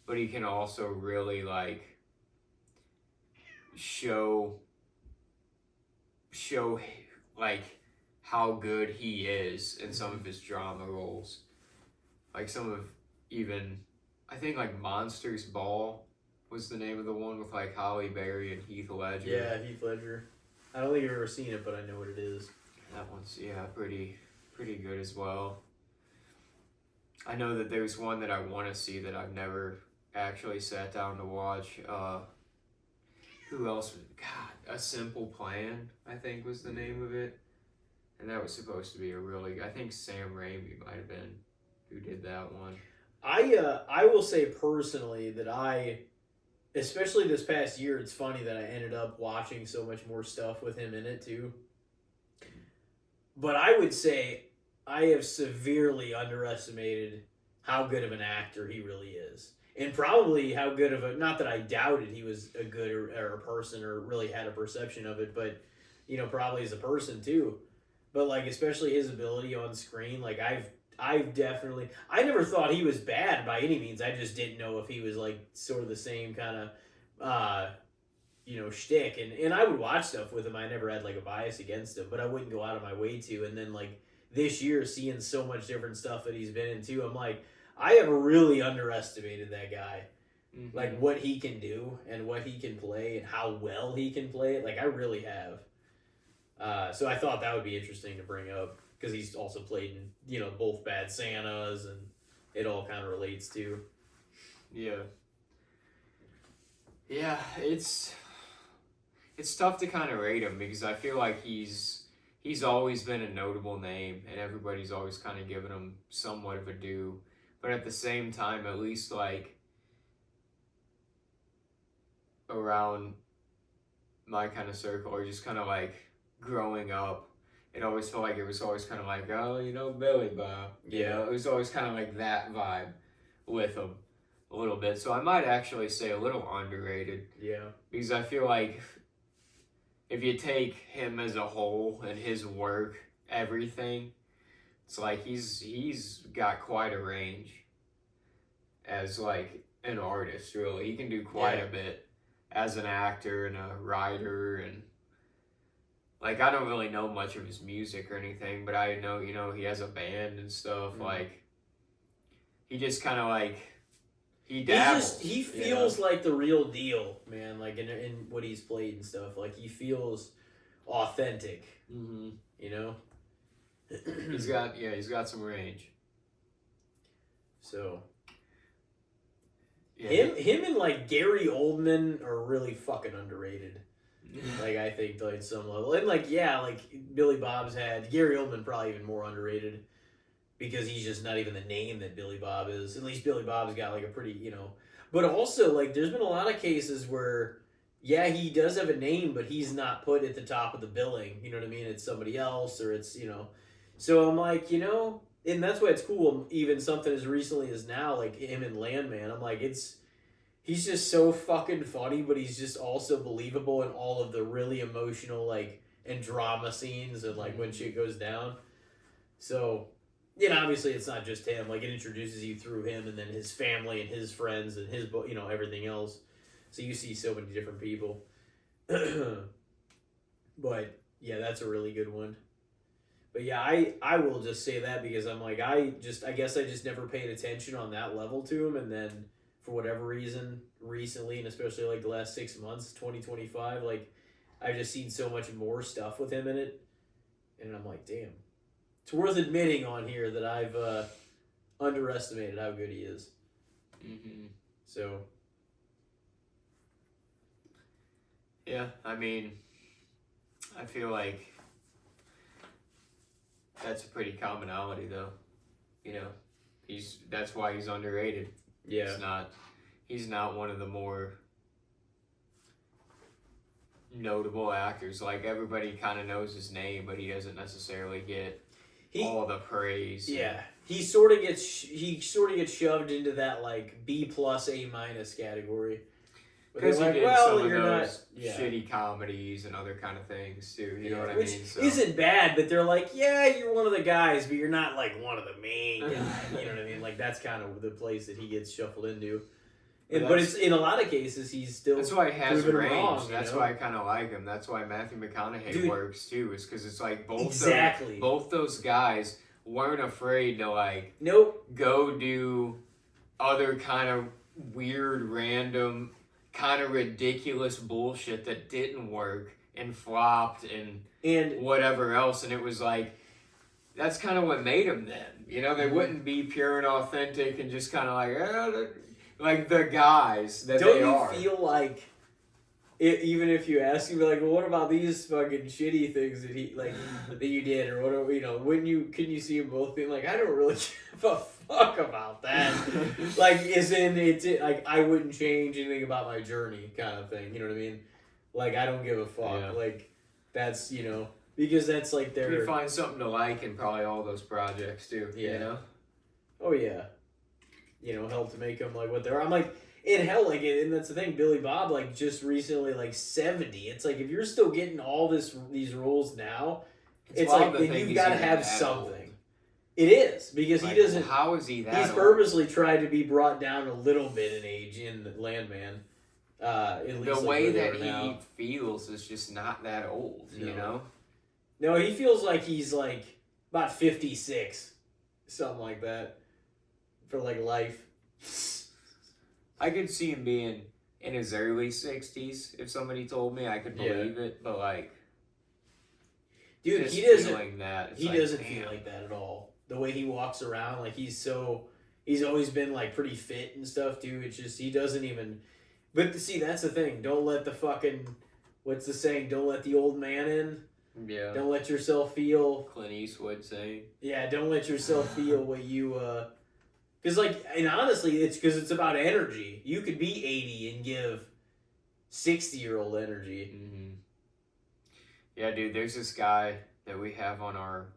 but he can also really like show like how good he is in some of his drama roles. Like some of even, I think like Monsters Ball was the name of the one with like Halle Berry and Heath Ledger. Yeah, Heath Ledger. I don't think I've ever seen it, but I know what it is. That one's pretty good as well. I know that there's one that I want to see that I've never actually sat down to watch. Who else? God, A Simple Plan, I think was the name of it. And that was supposed to be I think Sam Raimi might have been who did that one. I will say personally that especially this past year, it's funny that I ended up watching so much more stuff with him in it too. But I would say I have severely underestimated how good of an actor he really is. And probably how good of not that I doubted he was a good or a person or really had a perception of it, but, probably as a person too. But, like, especially his ability on screen, like, I've definitely, I never thought he was bad by any means. I just didn't know if he was, like, sort of the same kind of, shtick. And I would watch stuff with him. I never had, like, a bias against him, but I wouldn't go out of my way to. And then, like, this year, seeing so much different stuff that he's been in too, I'm like, I have really underestimated that guy. Mm-hmm. Like, what he can do and what he can play and how well he can play it. Like, I really have. So I thought that would be interesting to bring up because he's also played in, both Bad Santas and it all kind of relates to. Yeah. Yeah, it's tough to kind of rate him because I feel like he's always been a notable name and everybody's always kind of given him somewhat of a due. But at the same time, at least like around my kind of circle or just kind of like growing up, it always felt like it was always kind of like, oh, Billy Bob. It was always kind of like that vibe with him a little bit. So I might actually say a little underrated. Yeah. Because I feel like if you take him as a whole and his work, everything, it's like he's got quite a range as like an artist, really. He can do quite a bit as an actor and a writer, and like I don't really know much of his music or anything, but I know, he has a band and stuff. Mm-hmm. Like he just kind of like he dabbles. He feels like the real deal, man. Like in what he's played and stuff. Like he feels authentic. Mm-hmm. He's got some range. So him and like Gary Oldman are really fucking underrated. Like I think like some level. And like Billy Bob's had Gary Oldman probably even more underrated because he's just not even the name that Billy Bob is. At least Billy Bob's got like a pretty, But also like there's been a lot of cases where he does have a name, but he's not put at the top of the billing. You know what I mean? It's somebody else or it's, So I'm like, and that's why it's cool, even something as recently as now, like him in Landman. I'm like, he's just so fucking funny, but he's just also believable in all of the really emotional, like, and drama scenes and like when shit goes down. So, you know, obviously it's not just him. Like it introduces you through him and then his family and his friends and his, you know, everything else. So you see so many different people. But yeah, that's a really good one. But yeah, I will just say that because I'm like, I guess I just never paid attention on that level to him. And then for whatever reason, recently, and especially like the last 6 months, 2025, like I've just seen so much more stuff with him in it. And I'm like, damn. It's worth admitting on here that I've underestimated how good he is. Mm-hmm. So. Yeah, I mean, I feel like that's a pretty commonality, though. You know, that's why he's underrated. Yeah. He's not one of the more notable actors. Like everybody kind of knows his name, but he doesn't necessarily get all the praise. Yeah, he sort of gets shoved into that like B+, A- category. Because he did some of those shitty comedies and other kind of things too. You know what I mean? Which isn't bad, but they're like, yeah, you're one of the guys, but you're not like one of the main guys. You know what I mean? Like that's kind of the place that he gets shuffled into. But it's in a lot of cases he's still. That's why he has range. Wrong, that's why I kind of like him. That's why Matthew McConaughey works too. Is because it's like both those guys weren't afraid to like go do other kind of weird, random, kind of ridiculous bullshit that didn't work and flopped and whatever else. And it was like that's kind of what made them then. You know, they wouldn't be pure and authentic and just kind of like the guys that they are. Don't you feel like, even if you ask him, like, well, what about these fucking shitty things that he like that you did or whatever? You know, can you see them both being like, I don't really give a fuck about that. Like, it's like I wouldn't change anything about my journey, kind of thing. You know what I mean? Like, I don't give a fuck. Yeah. Like, that's because that's like their. You find something to like in probably all those projects too. Yeah. You know? Oh yeah. Help to make them like what they're. I'm like, in hell, like, and that's the thing. Billy Bob, like, just recently, like 70. It's like if you're still getting all these roles now, it's like then you've got to have something. Old. It is because like, he doesn't. How is he that? He's old? Purposely tried to be brought down a little bit in age in Landman. At least the way that he feels is just not that old. No. You know. No, he feels like he's like about 56, something like that. For like life. I could see him being in his early 60s if somebody told me. I could believe it, but like, dude, he doesn't feel like that at all. The way he walks around, like he's always been like pretty fit and stuff too. It's just he doesn't even. But see, that's the thing. Don't let the fucking what's the saying? Don't let the old man in. Yeah. Don't let yourself feel. Clint Eastwood saying. Yeah, don't let yourself feel what you. Because, like, and honestly, it's because it's about energy. You could be 80 and give 60-year-old energy. Mm-hmm. Yeah, dude, there's this guy that we have on our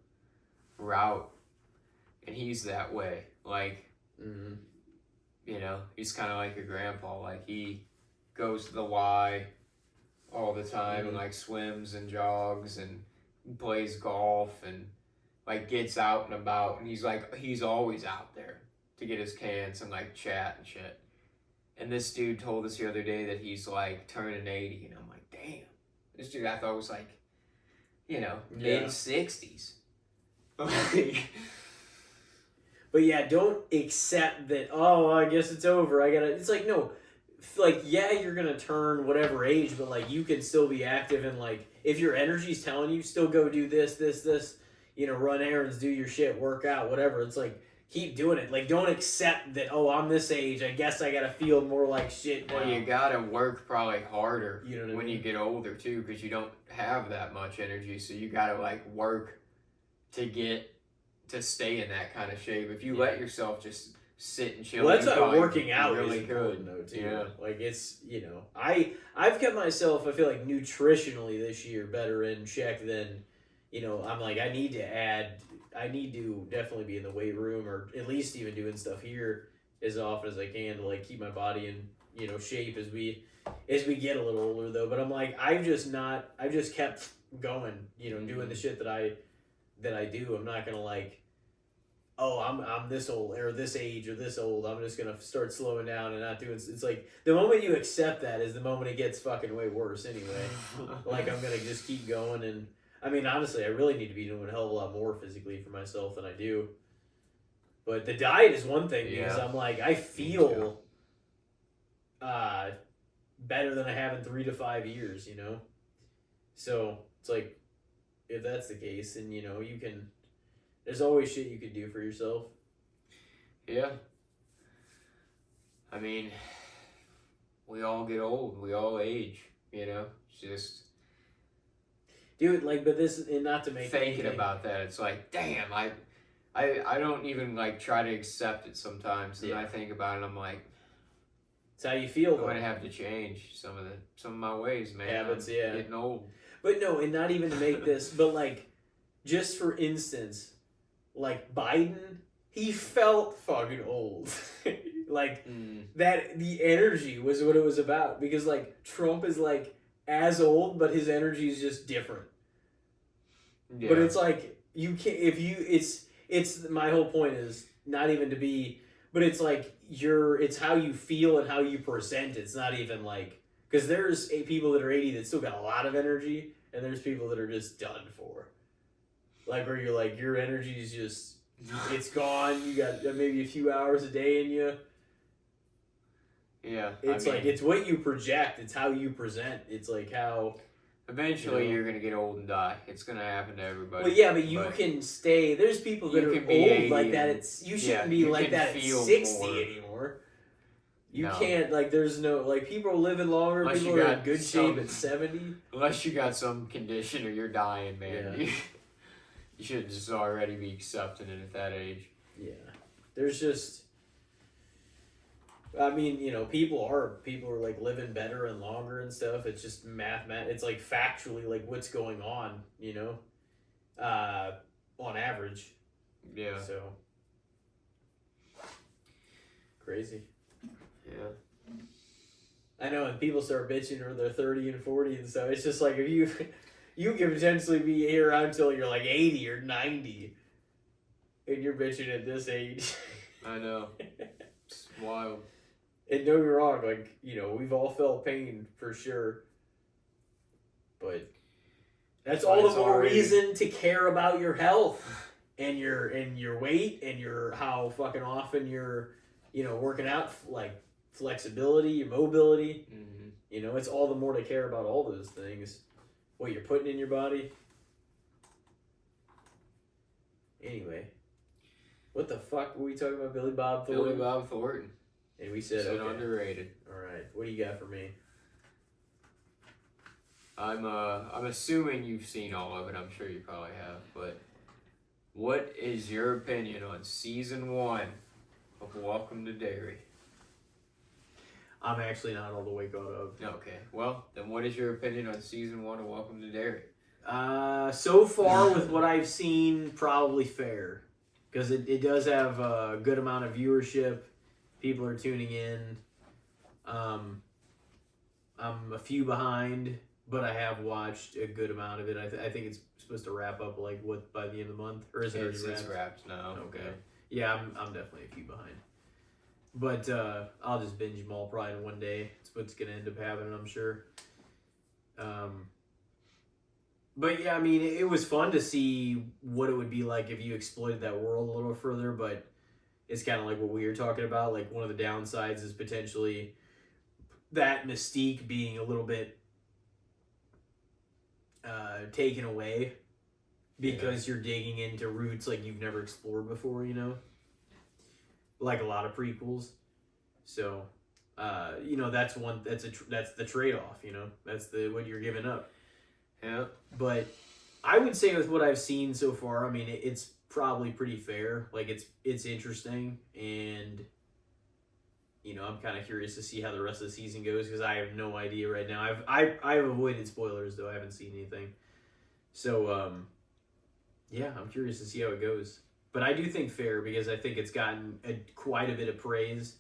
route, and he's that way. Like, he's kind of like a grandpa. Like, he goes to the Y all the time and, like, swims and jogs and plays golf and, like, gets out and about. And he's always out there to get his cans and like chat and shit. And this dude told us the other day that he's like turning 80, and I'm like, damn. This dude I thought was like, mid-60s. But yeah, don't accept that, oh, I guess it's over. It's like, no, like, yeah, you're gonna turn whatever age, but like you can still be active and like if your energy's telling you, still go do this, run errands, do your shit, work out, whatever. It's like keep doing it. Like, don't accept that, oh, I'm this age, I guess I gotta feel more like shit now. Well, you gotta work probably harder when you get older, too, because you don't have that much energy, so you gotta, like, work to stay in that kind of shape. If you let yourself just sit and chill... Well, that's why working out really is important, though, too. Yeah. Like, it's, I've kept myself, I feel like, nutritionally this year better in check than, I'm like, I need to definitely be in the weight room or at least even doing stuff here as often as I can to like keep my body in shape as we get a little older though. But I'm like I've just kept going, doing the shit that I do. I'm not gonna like, oh, I'm this old or this age or this old. I'm just gonna start slowing down and not doing. It's like the moment you accept that is the moment it gets fucking way worse. Anyway, like I'm gonna just keep going, and I mean honestly, I really need to be doing a hell of a lot more physically for myself than I do. But the diet is one thing because I'm like I feel better than I have in 3 to 5 years. So it's like if that's the case, then you can. There's always shit you could do for yourself. Yeah. I mean, we all get old. We all age. It's just. Dude, but this, and not to make thinking about that, it's like, damn, I don't even like try to accept it sometimes, and I think about it, and I'm like, it's how you feel. I'm gonna have to change some of my ways, man. Habits, I'm getting old. But no, and not even to make this, but like, just for instance, like Biden, he felt fucking old. That the energy was what it was about, because like Trump is like as old, but his energy is just different. Yeah. But it's like you can't it's my whole point is not even to be, but it's like it's how you feel and how you present. It's not even like, because there's people that are 80 that still got a lot of energy, and there's people that are just done for. Like where you're like your energy is just it's gone. You got maybe a few hours a day in you. Yeah, it's like it's what you project. It's how you present. It's like how. Eventually, you're gonna get old and die. It's gonna happen to everybody. Well, yeah, but you can stay. There's people that are old like that. You shouldn't be like that at 60 anymore. You can't, like, there's no, like, people are living longer. Unless people are in good shape at 70. Unless you got some condition or you're dying, man. Yeah. You should just already be accepting it at that age. Yeah. There's just. I mean, people are like living better and longer and stuff. It's just it's like factually like what's going on, on average. Yeah. So crazy. Yeah. I know, and people start bitching when they're 30 and 40 and stuff. It's just like if you can potentially be here until you're like 80 or 90, and you're bitching at this age. I know. It's wild. And don't get me wrong, like, we've all felt pain for sure. But that's all the more reason to care about your health and your weight and how fucking often you're, working out, like flexibility, your mobility. Mm-hmm. It's all the more to care about all those things. What you're putting in your body. Anyway. What the fuck were we talking about? Bob Thornton. And we said okay. Underrated. All right. What do you got for me? I'm assuming you've seen all of it. I'm sure you probably have. But what is your opinion on season 1 of Welcome to Derry? I'm actually not all the way caught up. Okay. Well, then what is your opinion on season 1 of Welcome to Derry? So far with what I've seen, probably fair, because it does have a good amount of viewership. People are tuning in. I'm a few behind, but I have watched a good amount of it. I think it's supposed to wrap up by the end of the month, or is it already wrapped? It's wrapped now. Okay. Yeah, I'm definitely a few behind, but I'll just binge them all probably in one day. It's what's gonna end up happening, I'm sure. But yeah, I mean, it was fun to see what it would be like if you exploited that world a little further, but. It's kind of like what we were talking about. Like, one of the downsides is potentially that mystique being a little bit taken away because you're digging into roots like you've never explored before, like a lot of prequels. So, that's the trade-off, that's what you're giving up. Yeah. But I would say with what I've seen so far, I mean, it's probably pretty fair. Like, it's interesting, and I'm kind of curious to see how the rest of the season goes, because I have no idea right now. I've avoided spoilers, though. I haven't seen anything, so yeah, I'm curious to see how it goes. But I do think fair, because I think it's gotten quite a bit of praise,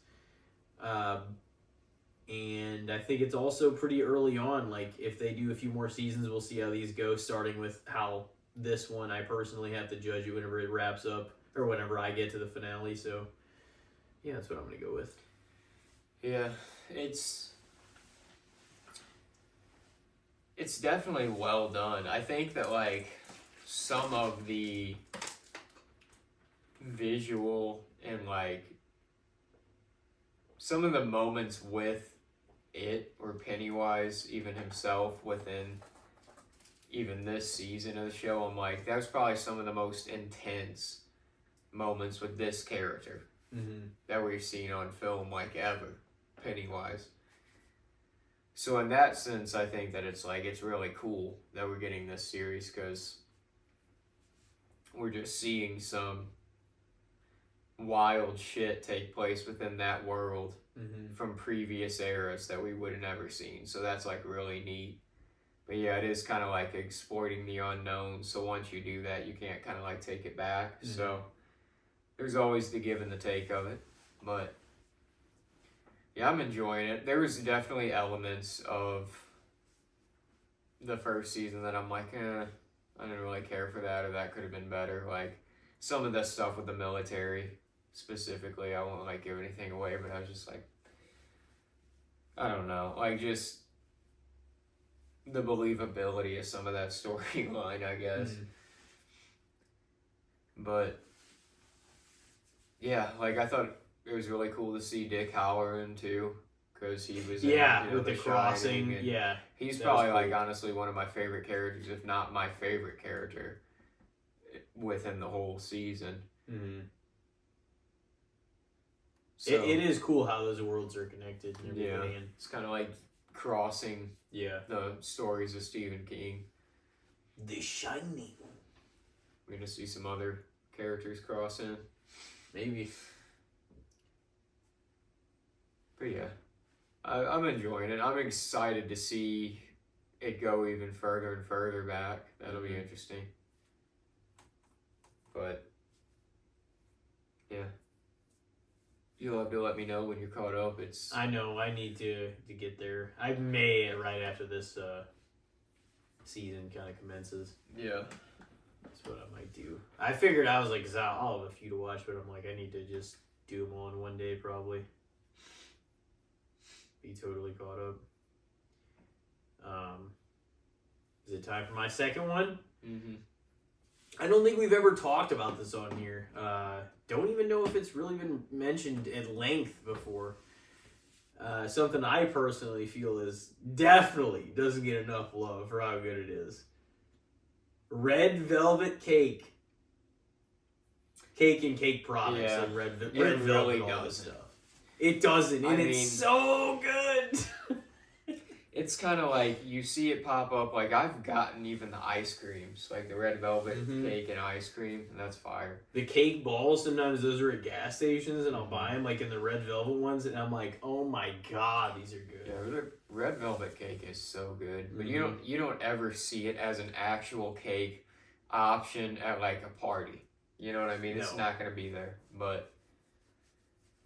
And I think it's also pretty early on. Like, if they do a few more seasons, we'll see how these go, starting with how this one I personally have to judge it whenever it wraps up, or whenever I get to the finale. So, yeah, that's what I'm going to go with. Yeah, it's definitely well done. I think that, like, some of the visual and, like, some of the moments with it, or Pennywise, even himself, within even this season of the show, I'm like, that was probably some of the most intense moments with this character that we've seen on film, like, ever. Pennywise. So in that sense, I think that it's really cool that we're getting this series, because we're just seeing some wild shit take place within that world from previous eras that we would have never seen. So that's, like, really neat. But yeah, it is kind of like exploiting the unknown. So once you do that, you can't kind of, like, take it back. So there's always the give and the take of it. But yeah, I'm enjoying it. There was definitely elements of the first season that I'm like, I didn't really care for that, or that could have been better. Like, some of the stuff with the military, specifically, I won't, like, give anything away, but I was just like, I don't know. Like, just the believability of some of that storyline, I guess. But, yeah, like, I thought it was really cool to see Dick Halloran too, because he was in, with the crossing. He's probably cool. Like, honestly, one of my favorite characters, if not my favorite character, within the whole season. So, it is cool how those worlds are connected and everything. Yeah, it's kind of like crossing the stories of Stephen King. The Shining. We're gonna see some other characters cross in. Maybe. But yeah, I'm enjoying it. I'm excited to see it go even further and further back. That'll be interesting. But yeah, you'll have to let me know when you're caught up. I know I need to get there. I may right after this season kind of commences. Yeah, that's what I might do. I figured I was like, 'cause I'll have a few to watch, but I'm like, I need to just do them all in one day probably. Be totally caught up. Is it time for my second one? I don't think we've ever talked about this on here. Don't even know if it's really been mentioned at length before. Something I personally feel is definitely doesn't get enough love for how good it is. Red Velvet Cake. Cake and cake products, like red velvet, really all doesn't. this stuff. It doesn't, and it's so good. It's kind of like you see it pop up. Like, I've gotten even the ice creams, like the red velvet cake and ice cream, and that's fire. The cake balls, sometimes those are at gas stations, and I'll buy them like in the red velvet ones, and I'm like, oh my god, these are good. Yeah, the red velvet cake is so good, but you don't ever see it as an actual cake option at, like, a party. You know what I mean? No. It's not gonna be there, but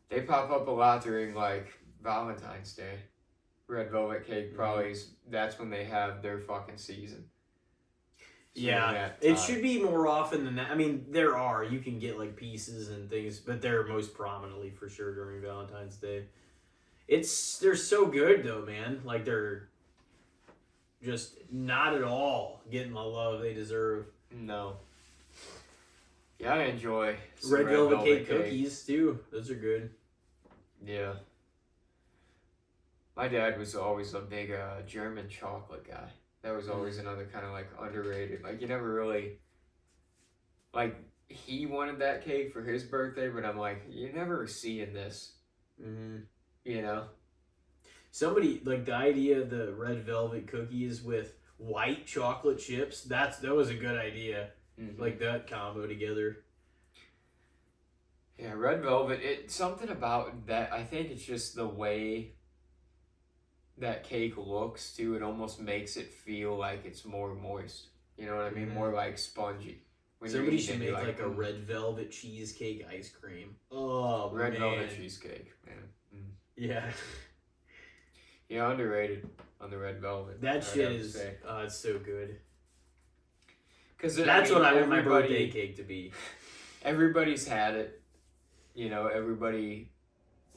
they pop up a lot during, like, Valentine's Day. Red velvet cake probably that's when they have their fucking season. So it should be more often than that. I mean, you can get, like, pieces and things, but they're most prominently for sure during Valentine's Day. They're so good though, man. Like, they're just not at all getting the love they deserve. No. Yeah, I enjoy red velvet cake cookies too. Those are good. Yeah. My dad was always a big German chocolate guy. That was always another kind of, like, underrated. Like, you never really... Like, he wanted that cake for his birthday, but I'm like, you're never seeing this. You know? Somebody, like, the idea of the red velvet cookies with white chocolate chips, that was a good idea. Like, that combo together. Yeah, red velvet, something about that, I think it's just the way that cake looks too. It almost makes it feel like it's more moist. You know what I mean? More, like, spongy. Somebody should make, like, a red velvet cheesecake ice cream. Oh, red velvet cheesecake, man. Yeah. Yeah, underrated on the red velvet. That shit is, it's so good. Because that's what I want my birthday cake to be. Everybody's had it, you know. Everybody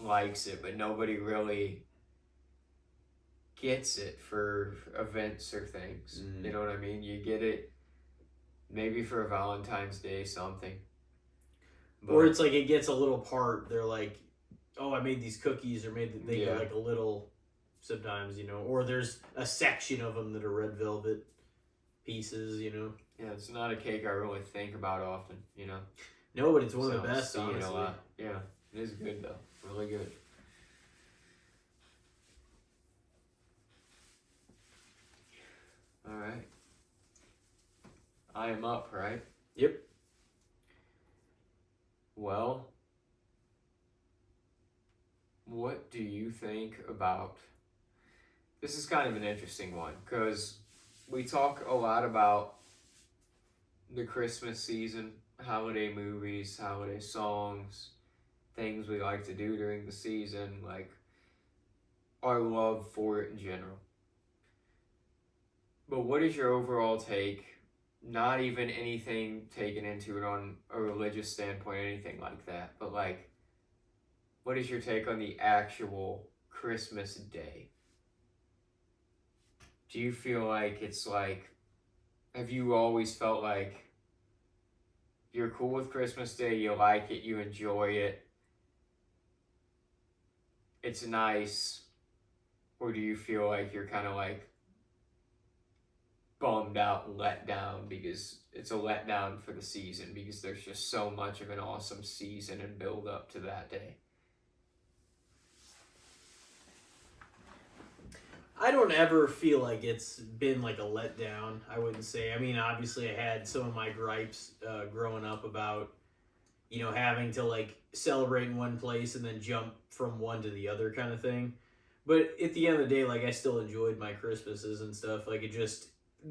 likes it, but nobody really gets it for events or things. You know what I mean? You get it maybe for a Valentine's Day something. But, or it's like it gets a little part. They're like, oh, I made these cookies, or they get like a little sometimes, you know. Or there's a section of them that are red velvet pieces, you know. Yeah, it's not a cake I really think about often, you know. No, but it's one of the best, honestly. A lot. Yeah, it is good though. Really good. All right. I am up, right? Yep. Well, what do you think about... This is kind of an interesting one, because we talk a lot about the Christmas season, holiday movies, holiday songs, things we like to do during the season, like our love for it in general. But what is your overall take? Not even anything taken into it on a religious standpoint, anything like that, but like, what is your take on the actual Christmas day? Do you feel like it's like, have you always felt like you're cool with Christmas Day, you like it, you enjoy it, it's nice, or do you feel like you're kind of like bummed out and let down because it's a letdown for the season because there's just so much of an awesome season and build up to that day? I don't ever feel like it's been like a letdown, I wouldn't say. I mean, obviously I had some of my gripes growing up about, you know, having to like celebrate in one place and then jump from one to the other kind of thing. But at the end of the day, like, I still enjoyed my Christmases and stuff. Like, it just,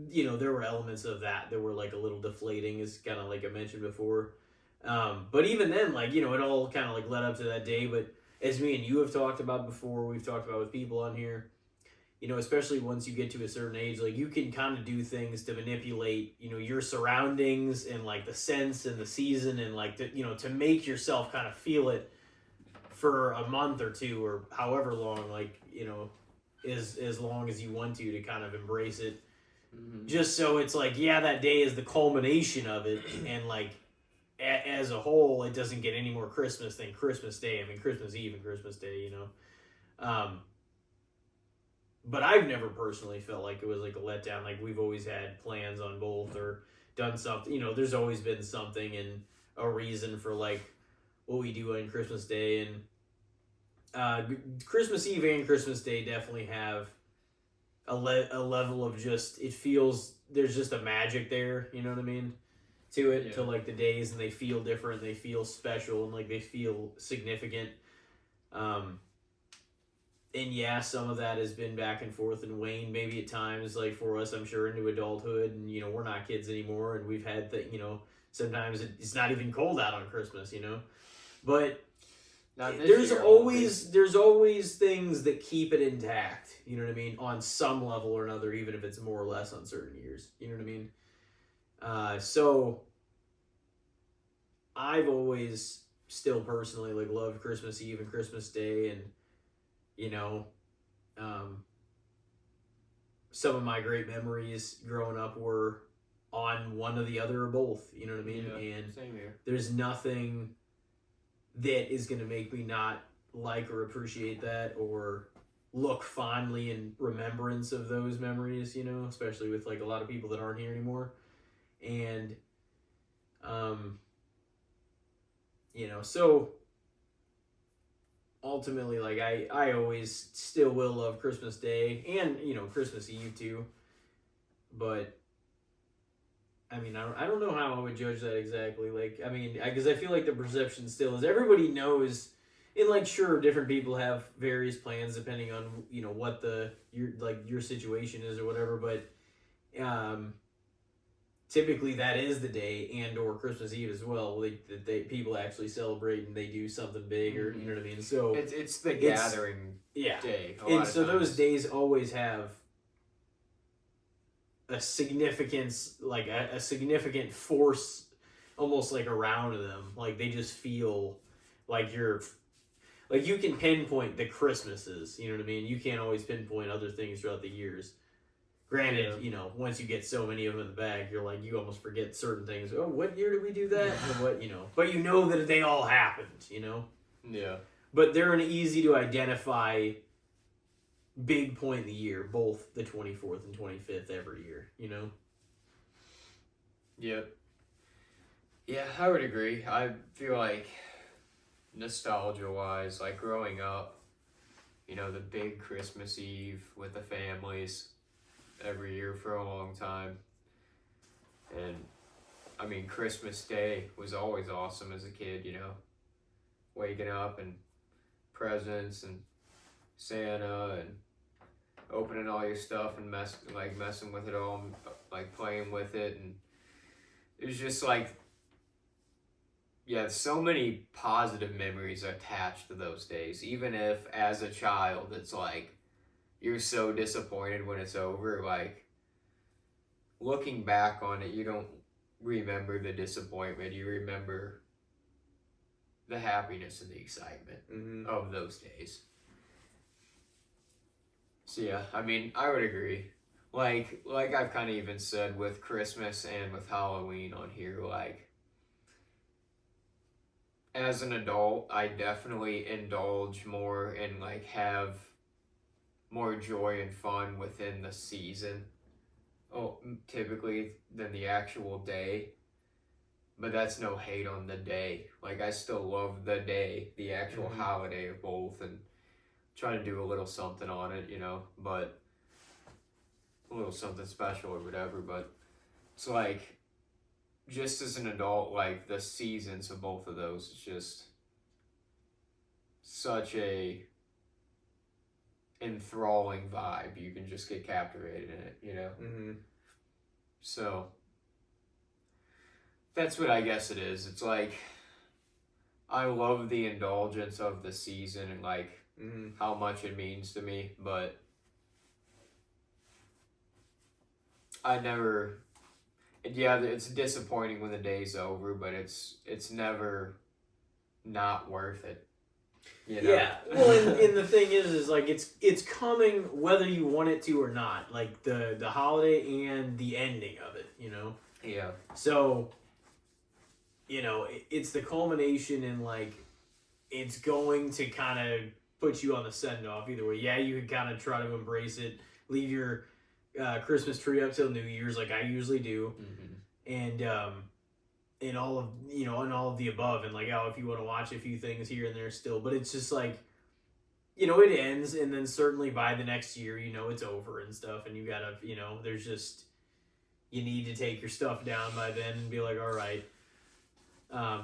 you know, there were elements of that were like a little deflating, as kind of like I mentioned before. But even then, like, you know, it all kind of like led up to that day. But as me and you have talked about before, we've talked about with people on here, you know, especially once you get to a certain age, like, you can kind of do things to manipulate, you know, your surroundings and like the sense and the season, and like, you know, to make yourself kind of feel it for a month or two or however long, like, you know, as long as you want to kind of embrace it. Mm-hmm. Just so it's like, yeah, that day is the culmination of it, and like as a whole, it doesn't get any more Christmas than Christmas Day. I mean, Christmas Eve and Christmas Day, you know. But I've never personally felt like it was like a letdown. Like, we've always had plans on both or done something. You know, there's always been something and a reason for like what we do on Christmas Day. And Christmas Eve and Christmas Day definitely have a level of just, it feels, there's just a magic there, you know what I mean, to it, to like the days, and they feel different, they feel special, and like they feel significant. And yeah, some of that has been back and forth and waned maybe at times, like for us, I'm sure, into adulthood, and, you know, we're not kids anymore, and we've had you know, sometimes it's not even cold out on Christmas, you know, but there's always things that keep it intact, you know what I mean, on some level or another, even if it's more or less on certain years, you know what I mean. So I've always still personally like loved Christmas Eve and Christmas Day, and, you know, some of my great memories growing up were on one or the other or both, you know what I mean. Yeah, and same here. There's nothing that is going to make me not like or appreciate that or look fondly in remembrance of those memories, you know, especially with like a lot of people that aren't here anymore. And, you know, so ultimately, like, I always still will love Christmas Day and, you know, Christmas Eve too. But I mean, I don't know how I would judge that exactly. Like, I mean, because I feel like the perception still is everybody knows, and like, sure, different people have various plans depending on, you know, what your situation is or whatever. But typically that is the day, and or Christmas Eve as well. People actually celebrate and they do something big, or you know what I mean. So it's the gathering day, and so those days always have a significance, like a significant force, almost like around them. Like they just feel like you can pinpoint the Christmases. You know what I mean. You can't always pinpoint other things throughout the years. Granted, once you get so many of them in the bag, you're like, you almost forget certain things. Oh, what year did we do that? Or what, But you know that they all happened, Yeah. But they're an easy to identify big point in the year, both the 24th and 25th every year, Yep. Yeah, I would agree. I feel like nostalgia-wise, like growing up, the big Christmas Eve with the families every year for a long time. And I mean, Christmas Day was always awesome as a kid, waking up and presents and Santa and opening all your stuff and messing with it all, and, like playing with it. And it was just like, so many positive memories attached to those days. Even if as a child, it's like, you're so disappointed when it's over. Like, looking back on it, you don't remember the disappointment. You remember the happiness and the excitement of those days. So yeah, I mean, I would agree. Like I've kind of even said with Christmas and with Halloween on here, like, as an adult, I definitely indulge more and like have more joy and fun within the season, typically, than the actual day. But that's no hate on the day. Like, I still love the day, the actual holiday of both, and try to do a little something on it, but a little something special or whatever. But it's like, just as an adult, like, the seasons of both of those is just such a enthralling vibe. You can just get captivated in it, So that's what I guess it is. It's like, I love the indulgence of the season and like how much it means to me, but I never. Yeah, it's disappointing when the day's over, but it's never not worth it. Yeah, well, and the thing is like it's coming whether you want it to or not. Like the holiday and the ending of it, Yeah. So, it's the culmination, and like it's going to kind of put you on the send off either way. Yeah, you can kind of try to embrace it, leave your Christmas tree up till New Year's, like I usually do, and all of and all of the above, and like, if you want to watch a few things here and there still, but it's just like, it ends, and then certainly by the next year, it's over and stuff, and you gotta, there's just, you need to take your stuff down by then and be like, all right,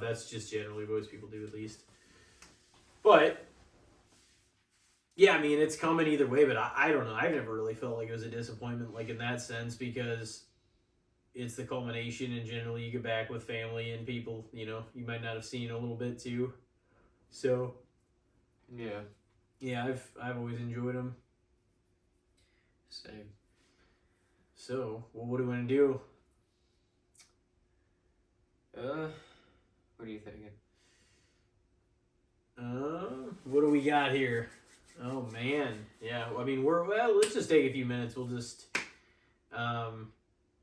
that's just generally what most people do, at least. But yeah, I mean, it's coming either way, but I don't know, I've never really felt like it was a disappointment, like in that sense, because it's the culmination, and generally you get back with family and people, you might not have seen a little bit too. So, yeah, I've always enjoyed them. Same. So, well, what do we want to do? What are you thinking? What do we got here? Oh man, yeah. I mean, let's just take a few minutes. We'll just,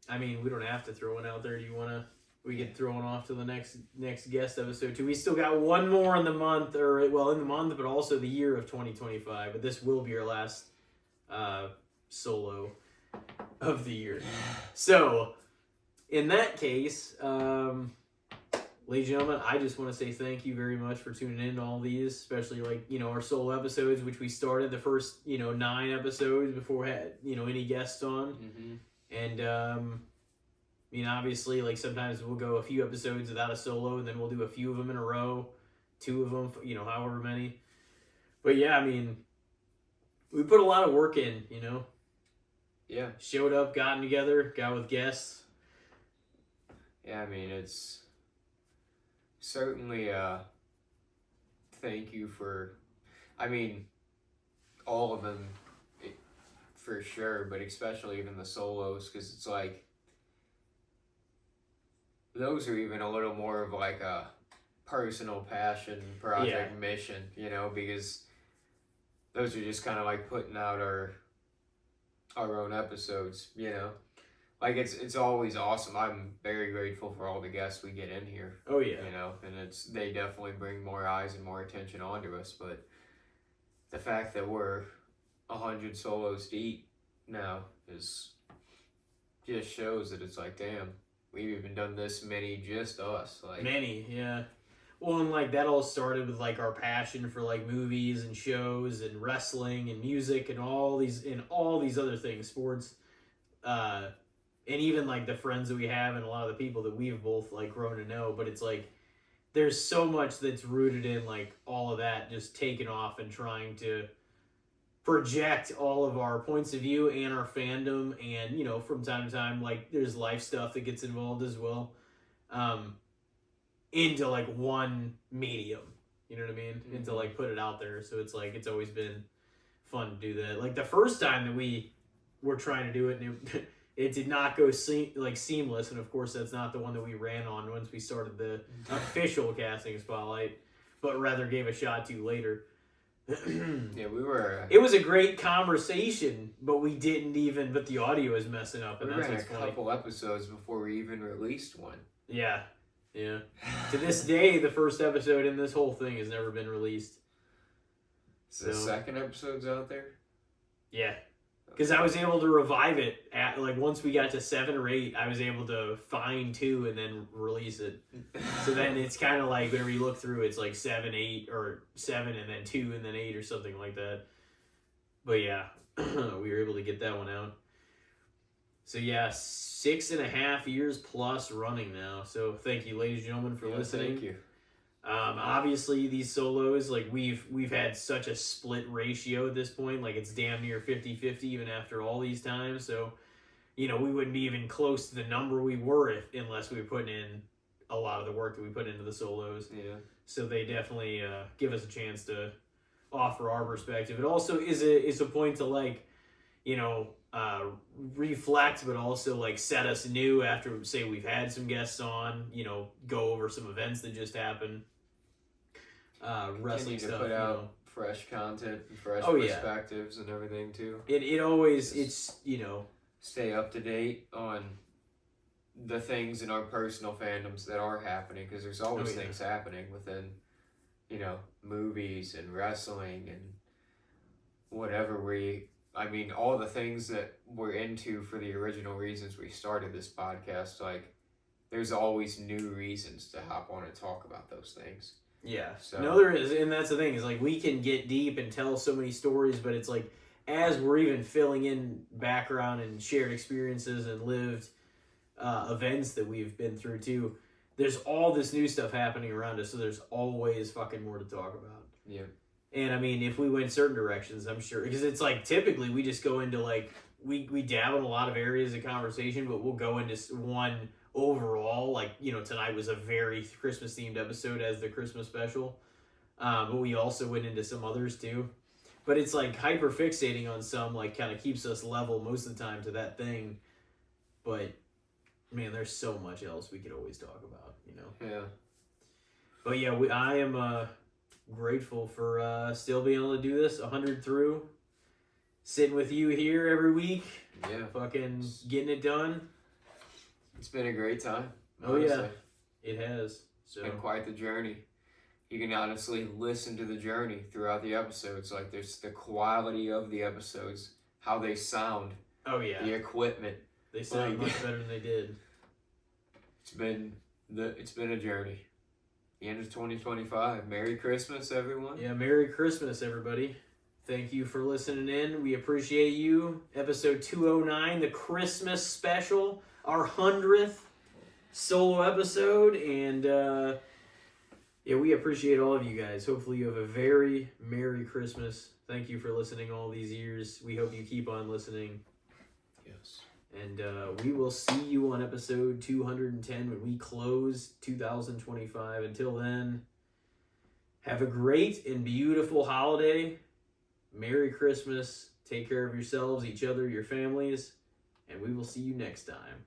I mean, we don't have to throw one out there. Do you want to? We get thrown off to the next guest episode too. We still got one more in the month, in the month, but also the year of 2025. But this will be our last solo of the year. So, in that case, ladies and gentlemen, I just want to say thank you very much for tuning in to all these, especially our solo episodes, which we started the first 9 episodes before we had any guests on. And obviously, like, sometimes we'll go a few episodes without a solo, and then we'll do a few of them in a row, 2 of them, however many. But yeah, I mean, we put a lot of work in, Yeah. Showed up, gotten together, got with guests, Yeah, I mean, it's certainly thank you for, I mean, all of them for sure, but especially even the solos, because it's like, those are even a little more of like a personal passion project mission, you know, because those are just kind of like putting out our own episodes, you know. Like it's always awesome. I'm very grateful for all the guests we get in here. Oh yeah. You know, and they definitely bring more eyes and more attention onto us. But the fact that we're 100 solos deep now just shows that it's like, damn, we've even done this many just us. Like many, yeah. Well, and like that all started with like our passion for like movies and shows and wrestling and music and all these other things, sports. And even like the friends that we have and a lot of the people that we've both like grown to know, but it's like there's so much that's rooted in like all of that just taking off and trying to project all of our points of view and our fandom, and you know, from time to time like there's life stuff that gets involved as well, into like one medium, you know what I mean? Mm-hmm. And to like put it out there. So it's like it's always been fun to do that. Like the first time that we were trying to do it, and it did not go seamless, and of course that's not the one that we ran on once we started the official casting spotlight, but rather gave a shot to later. Yeah, we were. It was a great conversation, but we didn't even. But the audio is messing up, and that's what's funny. A couple episodes before we even released one. Yeah. To this day, the first episode in this whole thing has never been released. So the second episode's out there. Yeah. Because I was able to revive it at like once we got to 7 or 8, I was able to find 2 and then release it. So then it's kind of like whenever you look through, it's like 7, 8, or 7 and then 2 and then 8 or something like that. But yeah, we were able to get that one out. So yeah, 6.5 years plus running now. So thank you, ladies and gentlemen, for listening. Thank you. Obviously these solos, like we've had such a split ratio at this point, like it's damn near 50-50 even after all these times. So, you know, we wouldn't be even close to the number we were unless we were putting in a lot of the work that we put into the solos. Yeah. So they definitely give us a chance to offer our perspective. It also is a point to like, you know, reflect, but also like set us new after, say, we've had some guests on, you know, go over some events that just happened. Wrestling stuff, put out fresh content and fresh perspectives and everything too. It always, it's, you know, stay up to date on the things in our personal fandoms that are happening, because there's always things happening within, you know, movies and wrestling and whatever all the things that we're into for the original reasons we started this podcast. Like, there's always new reasons to hop on and talk about those things. Yeah. So. No, there is. And that's the thing, is like we can get deep and tell so many stories, but it's like as we're even filling in background and shared experiences and lived events that we've been through too, there's all this new stuff happening around us. So there's always fucking more to talk about. Yeah. And I mean, if we went certain directions, I'm sure, because it's like typically we just go into like, we dabble in a lot of areas of conversation, but we'll go into one overall, like, you know, tonight was a very Christmas themed episode as the Christmas special, but we also went into some others too. But it's like hyper fixating on some, like, kind of keeps us level most of the time to that thing. But man, there's so much else we could always talk about, you know. Yeah. But yeah, I am grateful for still being able to do this 100 through, sitting with you here every week. Yeah. Fucking getting it done. It's been a great time. Honestly. Oh yeah, it has. So. It's been quite the journey. You can honestly listen to the journey throughout the episodes. Like, there's the quality of the episodes, how they sound. Oh yeah. The equipment. They sound much better than they did. It's been a journey. The end of 2025. Merry Christmas, everyone. Yeah, Merry Christmas, everybody. Thank you for listening in. We appreciate you. Episode 209, the Christmas special, our 100th solo episode, and yeah, we appreciate all of you guys. Hopefully you have a very Merry Christmas. Thank you for listening all these years. We hope you keep on listening. Yes. And we will see you on episode 210 when we close 2025. Until then, have a great and beautiful holiday. Merry Christmas. Take care of yourselves, each other, your families. And we will see you next time.